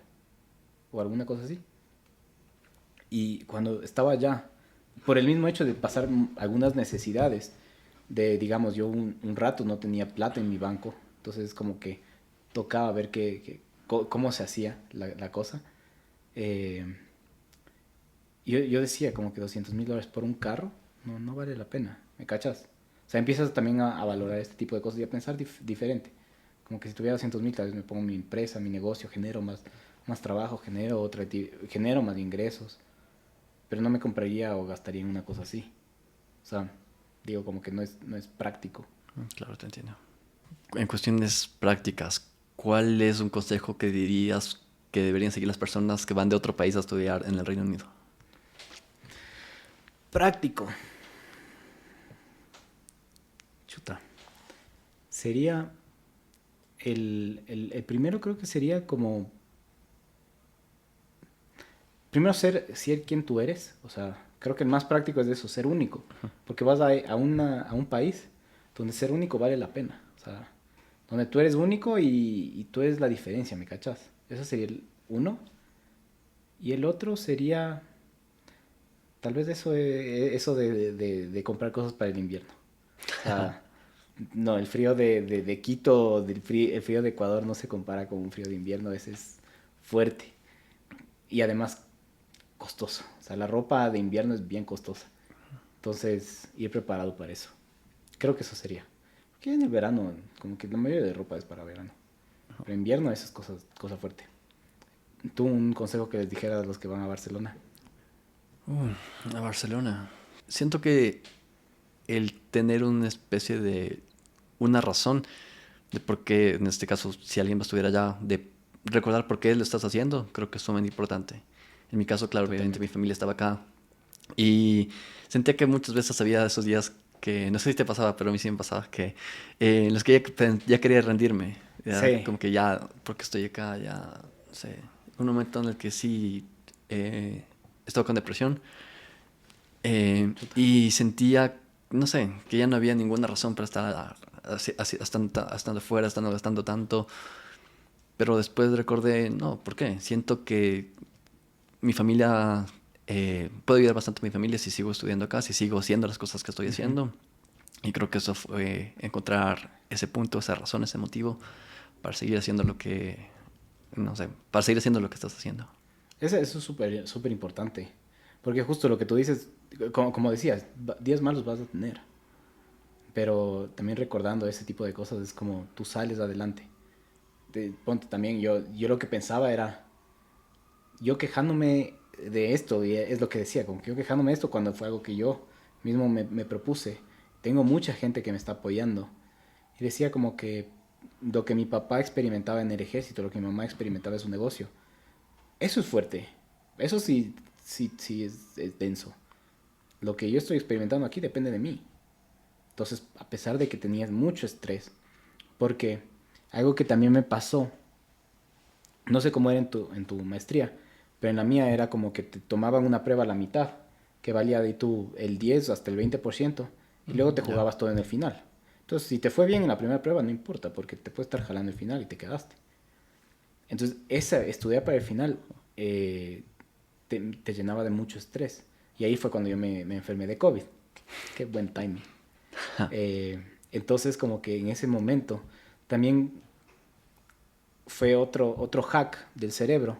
o alguna cosa así? Y cuando estaba allá, por el mismo hecho de pasar algunas necesidades, digamos, yo un rato no tenía plata en mi banco, entonces como que tocaba ver cómo se hacía la cosa. Eh, yo decía como que $200,000 por un carro no vale la pena, ¿me cachas? O sea, empiezas también a valorar este tipo de cosas y a pensar diferente. Como que si tuviera 200,000, tal vez me pongo mi empresa, mi negocio, genero más trabajo, genero más ingresos, pero no me compraría o gastaría en una cosa así. O sea, digo como que no es práctico. Claro, te entiendo. En cuestiones prácticas, ¿cuál es un consejo que dirías que deberían seguir las personas que van de otro país a estudiar en el Reino Unido? Práctico. Chuta. Sería el primero creo que sería como primero ser quien tú eres, o sea, creo que el más práctico es eso, ser único, porque vas a un país donde ser único vale la pena, o sea, donde tú eres único y tú eres la diferencia, ¿me cachas? Eso sería el uno, y el otro sería tal vez eso de comprar cosas para el invierno, o sea, no, el frío de Quito, el frío de Ecuador no se compara con un frío de invierno, ese es fuerte, y además costoso. O sea, la ropa de invierno es bien costosa. Entonces, ir preparado para eso. Creo que eso sería. Porque en el verano, como que la mayoría de ropa es para verano. Pero en invierno, eso es cosa fuerte. ¿Tú un consejo que les dijeras a los que van a Barcelona? A Barcelona. Siento que el tener una especie de una razón de por qué, en este caso, si alguien va a estudiar allá, de recordar por qué lo estás haciendo, creo que es sumamente importante. En mi caso, claro, obviamente mi Totalmente. familia estaba acá y sentía que muchas veces había esos días que, no sé si te pasaba, pero a mí sí me pasaba, que en los que ya quería rendirme, ya, Sí, como que ya, porque estoy acá, ya, no sé, un momento en el que sí estaba con depresión chuta. y sentía, no sé, que ya no había ninguna razón para estar estando fuera, estando gastando tanto. Pero después recordé, no, ¿por qué? Siento que mi familia, puedo ayudar bastante a mi familia si sigo estudiando acá, si sigo haciendo las cosas que estoy Ujú. haciendo. Y creo que eso fue encontrar ese punto, esa razón, ese motivo para seguir haciendo lo que, no sé, para seguir haciendo lo que estás haciendo. Eso es súper súper importante. Porque justo lo que tú dices, como decías, días malos vas a tener. pero también recordando ese tipo de cosas es como tú sales adelante. Ponte también, yo lo que pensaba era, yo quejándome de esto, y es lo que decía, como que yo quejándome de esto cuando fue algo que yo mismo me propuse. Tengo mucha gente que me está apoyando. Y decía como que lo que mi papá experimentaba en el ejército, lo que mi mamá experimentaba en su negocio, eso es fuerte. Eso sí, sí es denso. Lo que yo estoy experimentando aquí depende de mí. Entonces, a pesar de que tenías mucho estrés, porque algo que también me pasó, no sé cómo era en tu maestría, pero en la mía era como que te tomaban una prueba a la mitad, que valía de tú el 10 hasta el 20%, y luego te Ya. jugabas todo en el final. Entonces, si te fue bien en la primera prueba, no importa, porque te puedes estar jalando el final y te quedaste. Entonces, estudiar para el final te llenaba de mucho estrés. Y ahí fue cuando yo me enfermé de COVID. Qué buen timing. Entonces, como que en ese momento también fue otro hack del cerebro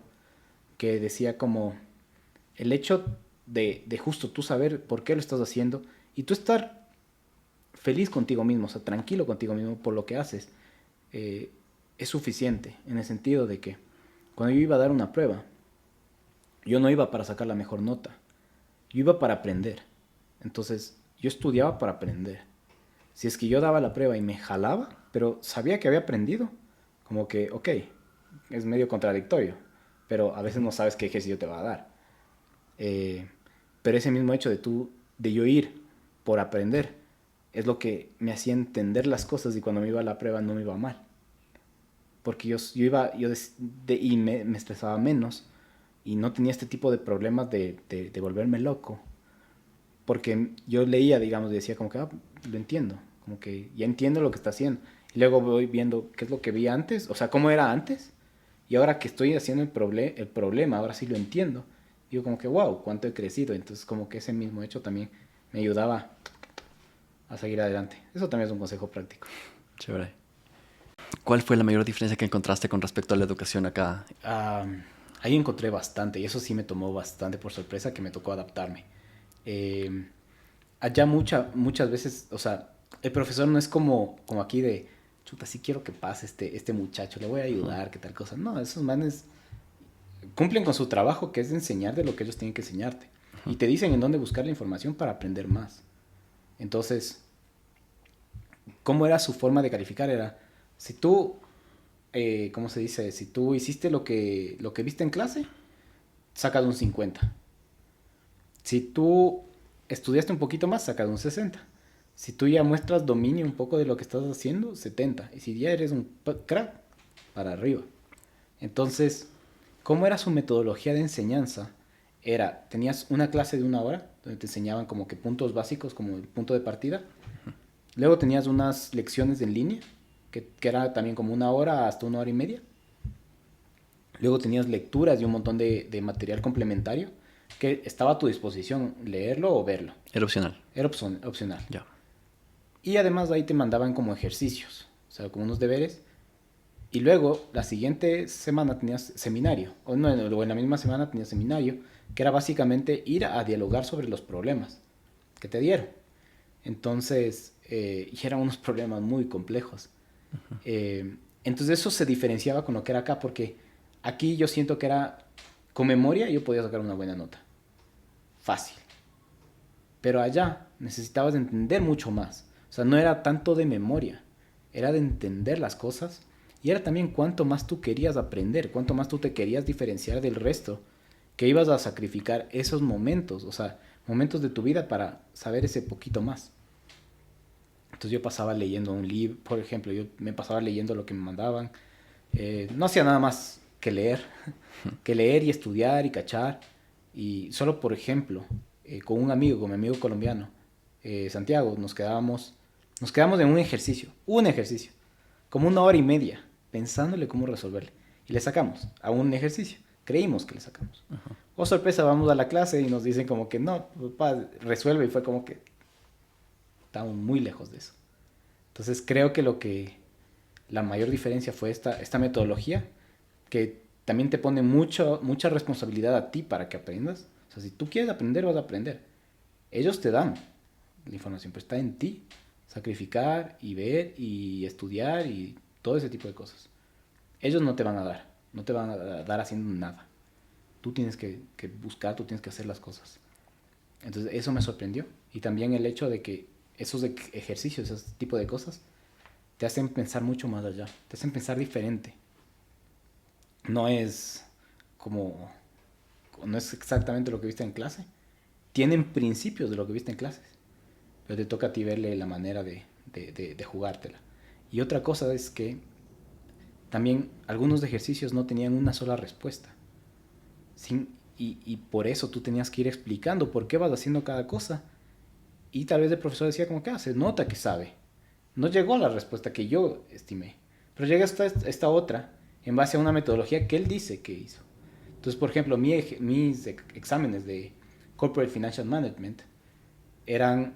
que decía como el hecho de justo tú saber por qué lo estás haciendo y tú estar feliz contigo mismo, o sea, tranquilo contigo mismo por lo que haces, eh, es suficiente en el sentido de que cuando yo iba a dar una prueba, yo no iba para sacar la mejor nota, yo iba para aprender. Entonces, yo estudiaba para aprender. Si es que yo daba la prueba y me jalaba, pero sabía que había aprendido, como que, ok, es medio contradictorio, pero a veces no sabes qué ejercicio te va a dar. Eh, pero ese mismo hecho de yo ir por aprender, es lo que me hacía entender las cosas y cuando me iba a la prueba no me iba mal. Porque yo iba, y me estresaba menos y no tenía este tipo de problemas de volverme loco. Porque yo leía, digamos, y decía como que, lo entiendo, como que ya entiendo lo que está haciendo. Y luego voy viendo qué es lo que vi antes, o sea, cómo era antes, y ahora que estoy haciendo el problema, ahora sí lo entiendo. Digo como que, wow, cuánto he crecido. Entonces como que ese mismo hecho también me ayudaba a seguir adelante. Eso también es un consejo práctico. Chévere. ¿Cuál fue la mayor diferencia que encontraste con respecto a la educación acá? Ah, ahí encontré bastante, y eso sí me tomó bastante por sorpresa, que me tocó adaptarme. Eh, allá muchas veces, o sea, el profesor no es como aquí de, chuta, sí quiero que pase este muchacho, le voy a ayudar, qué tal cosa. No, esos manes cumplen con su trabajo, que es de enseñar de lo que ellos tienen que enseñarte. Y te dicen en dónde buscar la información para aprender más. Entonces, ¿cómo era su forma de calificar? Era, si tú, ¿cómo se dice? Si tú hiciste lo que viste en clase, sacas un 50. Si tú estudiaste un poquito más, sacas un 60. Si tú ya muestras dominio un poco de lo que estás haciendo, 70. Y si ya eres un crack, para arriba. Entonces, ¿cómo era su metodología de enseñanza? Era, tenías una clase de una hora, donde te enseñaban como que puntos básicos, como el punto de partida. Luego tenías unas lecciones en línea, que era también como una hora hasta una hora y media. Luego tenías lecturas y un montón de material complementario que estaba a tu disposición leerlo o verlo. Era opcional. Era opcional. Ya. Y además ahí te mandaban como ejercicios, o sea, como unos deberes. Y luego la siguiente semana tenías seminario, o no, o en la misma semana tenías seminario, que era básicamente ir a dialogar sobre los problemas que te dieron. Entonces, y eran unos problemas muy complejos. Entonces eso se diferenciaba con lo que era acá, porque aquí yo siento que era, con memoria yo podía sacar una buena nota. Fácil. Pero allá necesitabas entender mucho más. O sea, no era tanto de memoria, era de entender las cosas y era también cuánto más tú querías aprender, cuánto más tú te querías diferenciar del resto, que ibas a sacrificar esos momentos, o sea, momentos de tu vida para saber ese poquito más. Entonces yo pasaba leyendo un libro, por ejemplo, yo me pasaba leyendo lo que me mandaban. No hacía nada más que leer, que leer y estudiar y cachar. Y solo, por ejemplo, con mi amigo colombiano, Santiago, nos quedamos en un ejercicio, como una hora y media, pensándole cómo resolverle. Y le sacamos a un ejercicio, creímos que le sacamos. Oh, sorpresa, vamos a la clase y nos dicen como que no, papá, resuelve. Y fue como que estamos muy lejos de eso. Entonces creo que la mayor diferencia fue esta metodología que también te pone mucha responsabilidad a ti para que aprendas. O sea, si tú quieres aprender, vas a aprender. Ellos te dan la información, pero está en ti sacrificar y ver y estudiar y todo ese tipo de cosas. Ellos no te van a dar, no te van a dar haciendo nada. Tú tienes que buscar, tú tienes que hacer las cosas. Entonces eso me sorprendió. Y también el hecho de que esos ejercicios, ese tipo de cosas, te hacen pensar mucho más allá, te hacen pensar diferente. No es como, no es exactamente lo que viste en clase. Tienen principios de lo que viste en clases, pero te toca a ti verle la manera de jugártela. Y otra cosa es que también algunos ejercicios no tenían una sola respuesta. Y por eso tú tenías que ir explicando por qué vas haciendo cada cosa. Y tal vez el profesor decía como que se nota que sabe. No llegó a la respuesta que yo estimé. Pero llega esta otra en base a una metodología que él dice que hizo. Entonces, por ejemplo, mis exámenes de Corporate Financial Management eran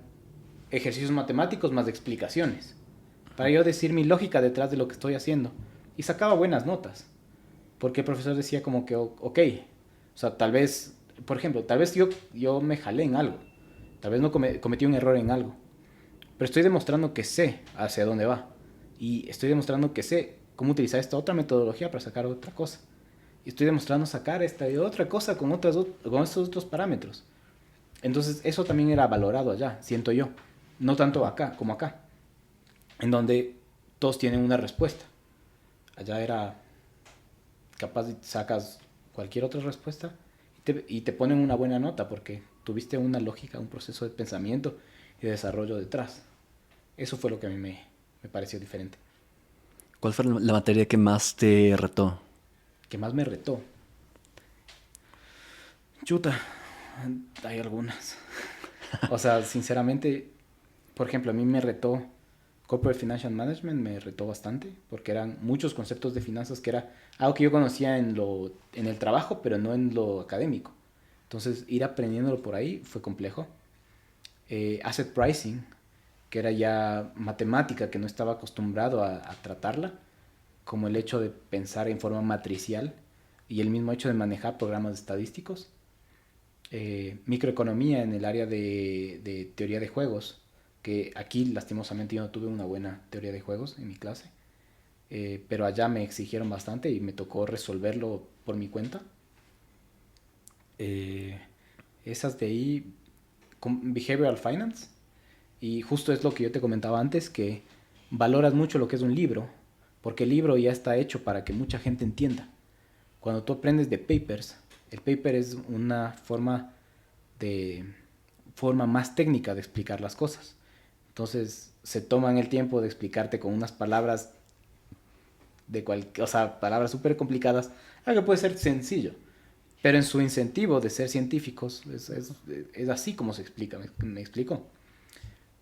ejercicios matemáticos más explicaciones. Para yo decir mi lógica detrás de lo que estoy haciendo. Y sacaba buenas notas. Porque el profesor decía como que, ok, o sea, tal vez, por ejemplo, tal vez yo me jalé en algo. Tal vez no cometí un error en algo. Pero estoy demostrando que sé hacia dónde va. Y estoy demostrando que sé cómo utilizar esta otra metodología para sacar otra cosa. Y estoy demostrando sacar esta y otra cosa con estos otros parámetros. Entonces eso también era valorado allá, siento yo. No tanto acá como acá. En donde todos tienen una respuesta. Allá era capaz de sacas cualquier otra respuesta y te ponen una buena nota porque tuviste una lógica, un proceso de pensamiento y de desarrollo detrás. Eso fue lo que a mí me pareció diferente. ¿Cuál fue la materia que más te retó? ¿Qué más me retó? Chuta, hay algunas. O sea, sinceramente, por ejemplo, a mí me retó Corporate Financial Management, me retó bastante, porque eran muchos conceptos de finanzas que era algo que yo conocía en el trabajo, pero no en lo académico. Entonces, ir aprendiéndolo por ahí fue complejo. Asset Pricing, que era ya matemática, que no estaba acostumbrado a tratarla, como el hecho de pensar en forma matricial y el mismo hecho de manejar programas estadísticos. Microeconomía en el área de teoría de juegos, que aquí lastimosamente yo no tuve una buena teoría de juegos en mi clase, pero allá me exigieron bastante y me tocó resolverlo por mi cuenta. Eh, Esas de ahí, con Behavioral Finance, y justo es lo que yo te comentaba antes, que valoras mucho lo que es un libro, porque el libro ya está hecho para que mucha gente entienda. Cuando tú aprendes de papers, el paper es una de forma más técnica de explicar las cosas. Entonces se toman el tiempo de explicarte con unas palabras o sea, palabras súper complicadas, algo que puede ser sencillo. Pero en su incentivo de ser científicos, es así como se explica, me explico.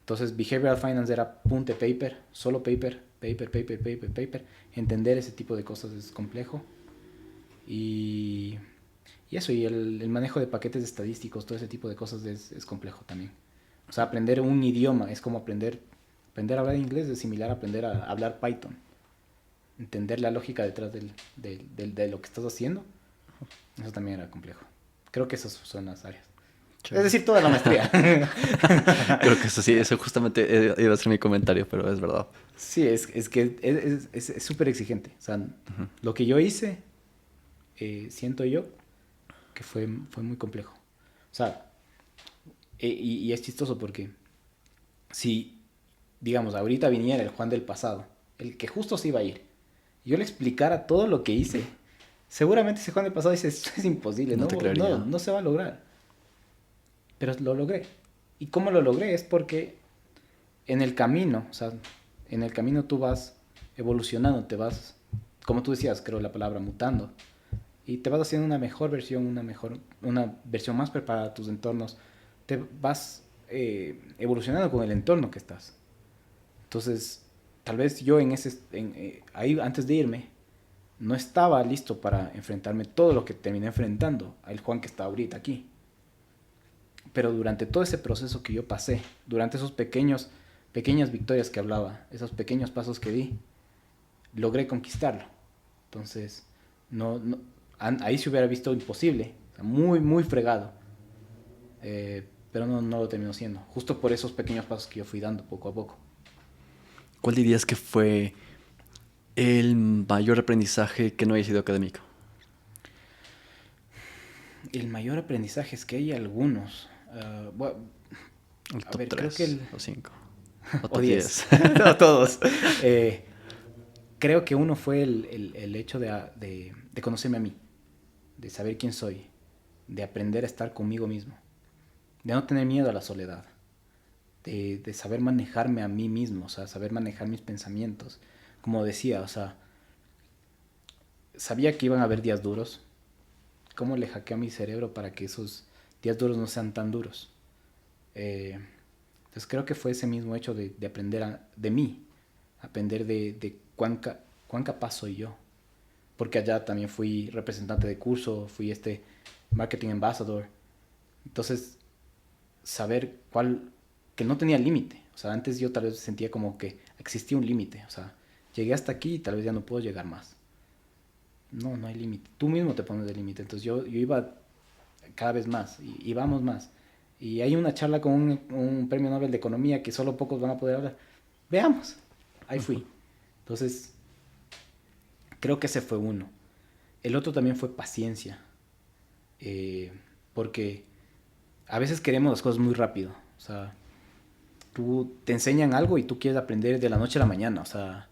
Entonces, Behavioral Finance era punte paper, solo paper, paper, paper, paper, paper. Entender ese tipo de cosas es complejo. Y, y eso, y el manejo de paquetes estadísticos, todo ese tipo de cosas es complejo también. O sea, aprender un idioma es como aprender a hablar inglés es similar a aprender a hablar Python. Entender la lógica detrás de lo que estás haciendo, eso también era complejo. Creo que esas son las áreas. Es decir, toda la maestría. Creo que eso sí, eso justamente iba a ser mi comentario, pero es verdad. Sí, es que es súper exigente. O sea, lo que yo hice, siento yo que fue muy complejo. O sea, y es chistoso porque si, digamos, ahorita viniera el Juan del pasado, el que justo se iba a ir, y yo le explicara todo lo que hice, seguramente ese Juan del pasado dice, esto es imposible, No no, te no, creería. no se va a lograr. Pero lo logré. ¿Y cómo lo logré? Es porque en el camino, o sea, en el camino tú vas evolucionando, te vas, como tú decías, creo la palabra, mutando. Y te vas haciendo una mejor versión, una versión más preparada a tus entornos. Te vas evolucionando con el entorno que estás. Entonces, tal vez yo ahí antes de irme, no estaba listo para enfrentarme todo lo que terminé enfrentando al Juan que está ahorita aquí. Pero durante todo ese proceso que yo pasé, durante esos pequeñas victorias que hablaba, esos pequeños pasos que di, logré conquistarlo. Entonces, ahí se hubiera visto imposible, o sea, muy, muy fregado. Pero no lo terminó siendo, justo por esos pequeños pasos que yo fui dando poco a poco. ¿cuál dirías que fue el mayor aprendizaje que no haya sido académico? El mayor aprendizaje es que hay algunos. El A top ver, creo que 3 o 5 o o top 10. 10. No, todos. Creo que uno fue el hecho de conocerme a mí, de saber quién soy, de aprender a estar conmigo mismo, de no tener miedo a la soledad, de saber manejarme a mí mismo, o sea, saber manejar mis pensamientos. Como decía, o sea, sabía que iban a haber días duros. ¿Cómo le hackeo a mi cerebro para que esos días duros no sean tan duros? Entonces creo que fue ese mismo hecho de aprender de mí, aprender de cuán capaz soy yo. Porque allá también fui representante de curso, fui marketing ambassador. Entonces, saber que no tenía límite. O sea, antes yo tal vez sentía como que existía un límite. O sea, llegué hasta aquí y tal vez ya no puedo llegar más. No, no hay límite. Tú mismo te pones el límite. Entonces yo iba cada vez más y vamos más. Y hay una charla con un premio Nobel de Economía que solo pocos van a poder hablar. Veamos. Ahí fui. Entonces, creo que ese fue uno. El otro también fue paciencia. Porque a veces queremos las cosas muy rápido. O sea, tú te enseñan algo y tú quieres aprender de la noche a la mañana. O sea,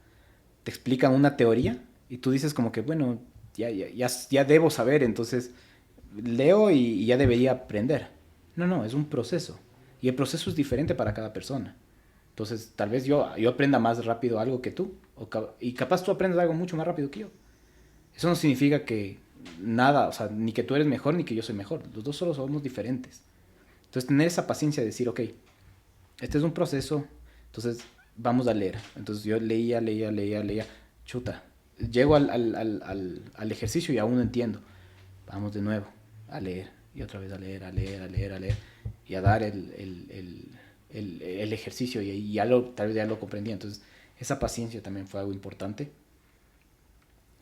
te explican una teoría y tú dices como que, bueno, ya debo saber, entonces leo y ya debería aprender. No, no, es un proceso. Y el proceso es diferente para cada persona. Entonces, tal vez yo aprenda más rápido algo que tú. Y capaz tú aprendes algo mucho más rápido que yo. Eso no significa que nada, o sea, ni que tú eres mejor ni que yo soy mejor. Los dos solo somos diferentes. Entonces, tener esa paciencia de decir, ok, este es un proceso, entonces vamos a leer. Entonces yo leía. Chuta, llego al ejercicio y aún no entiendo. Vamos de nuevo a leer y otra vez a leer y a dar el ejercicio y tal vez ya lo comprendí. Entonces esa paciencia también fue algo importante.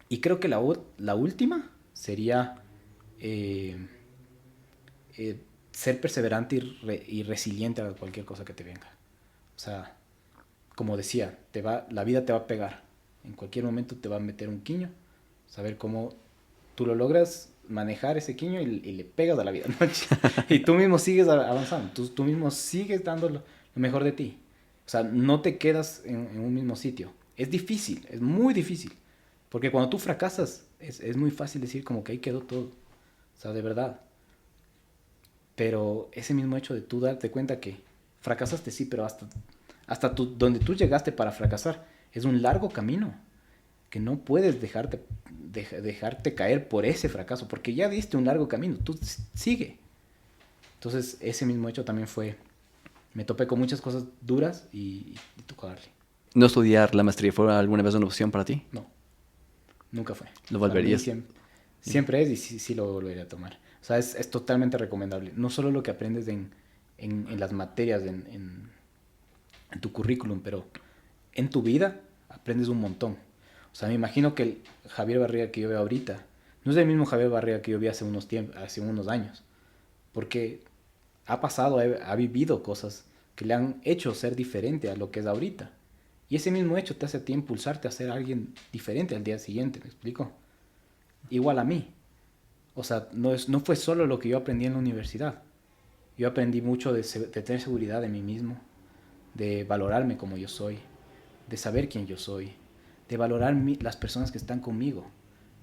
Y creo que la última sería eh, ser perseverante y resiliente a cualquier cosa que te venga. O sea, como decía, la vida te va a pegar. En cualquier momento te va a meter un quiño. Saber cómo tú lo logras manejar ese quiño y le pegas a la vida, ¿no? Y tú mismo sigues avanzando. Tú mismo sigues dando lo mejor de ti. O sea, no te quedas en un mismo sitio. Es difícil, es muy difícil. Porque cuando tú fracasas, es muy fácil decir como que ahí quedó todo. O sea, de verdad. Pero ese mismo hecho de tú darte cuenta que fracasaste, sí, pero hasta donde tú llegaste para fracasar es un largo camino que no puedes dejarte caer por ese fracaso, porque ya diste un largo camino, tú sigue. Entonces ese mismo hecho también me topé con muchas cosas duras y tocó darle. ¿No estudiar la maestría fue alguna vez una opción para ti? No, nunca fue. ¿Lo Para mí volverías? siempre es y sí lo volvería a tomar. O sea, es totalmente recomendable. No solo lo que aprendes en las materias, en tu currículum, pero en tu vida aprendes un montón. O sea, me imagino que el Javier Barriga que yo veo ahorita no es el mismo Javier Barriga que yo vi hace unos años. Porque ha pasado, ha vivido cosas que le han hecho ser diferente a lo que es ahorita. Y ese mismo hecho te hace a ti impulsarte a ser alguien diferente al día siguiente, ¿me explico? Igual a mí. O sea, no fue solo lo que yo aprendí en la universidad. Yo aprendí mucho de tener seguridad en mí mismo, de valorarme como yo soy, de saber quién yo soy, de valorar las personas que están conmigo,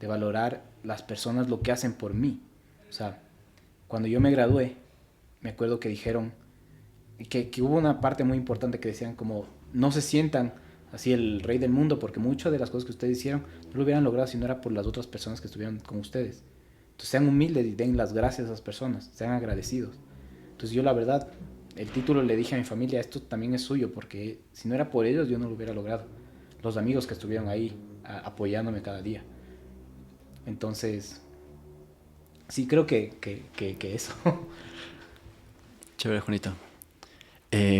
de valorar las personas lo que hacen por mí. O sea, cuando yo me gradué, me acuerdo que dijeron que hubo una parte muy importante que decían como no se sientan así el rey del mundo porque muchas de las cosas que ustedes hicieron no lo hubieran logrado si no era por las otras personas que estuvieron con ustedes. Entonces sean humildes y den las gracias a esas personas, sean agradecidos. Entonces yo la verdad, el título le dije a mi familia, esto también es suyo porque si no era por ellos yo no lo hubiera logrado. Los amigos que estuvieron ahí apoyándome cada día. Entonces, sí creo que eso. Chévere, Juanito.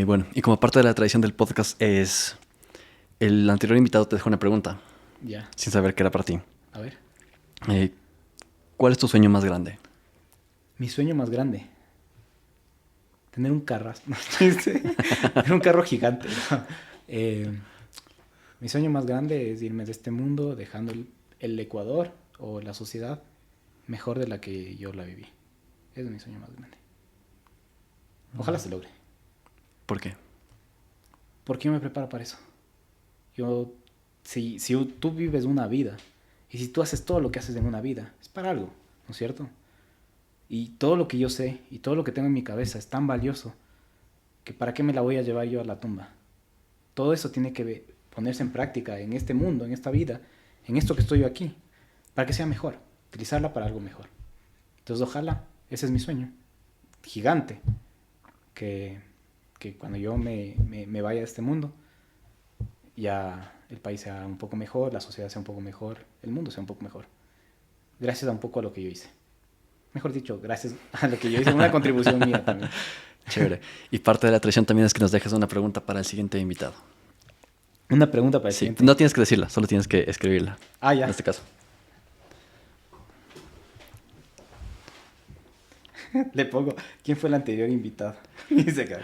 Bueno, y como parte de la tradición del podcast es... El anterior invitado te dejó una pregunta, Ya, sin saber qué era para ti. a ver. ¿Cuál es tu sueño más grande? Mi sueño más grande. Tener un carro. Tener un carro gigante. ¿No? Mi sueño más grande es irme de este mundo dejando el Ecuador o la sociedad mejor de la que yo la viví. Ese es mi sueño más grande. Ojalá se logre. ¿Por qué? Porque yo me preparo para eso. Yo, si tú vives una vida y si tú haces todo lo que haces en una vida, es para algo, ¿no es cierto? Y todo lo que yo sé y todo lo que tengo en mi cabeza es tan valioso que para qué me la voy a llevar yo a la tumba. Todo eso tiene que ponerse en práctica en este mundo, en esta vida, en esto que estoy yo aquí, para que sea mejor, utilizarla para algo mejor. Entonces ojalá, ese es mi sueño, gigante, que, que cuando yo me vaya de este mundo, ya el país sea un poco mejor, la sociedad sea un poco mejor, el mundo sea un poco mejor. Gracias a un poco a lo que yo hice. Mejor dicho, gracias a lo que yo hice, una contribución mía también. Chévere. Y parte de la tradición también es que nos dejes una pregunta para el siguiente invitado. Una pregunta para el Sí, siguiente. no tienes que decirla, solo tienes que escribirla. Ah, ya. En este caso. Le pongo, ¿quién fue el anterior invitado? Y se cae.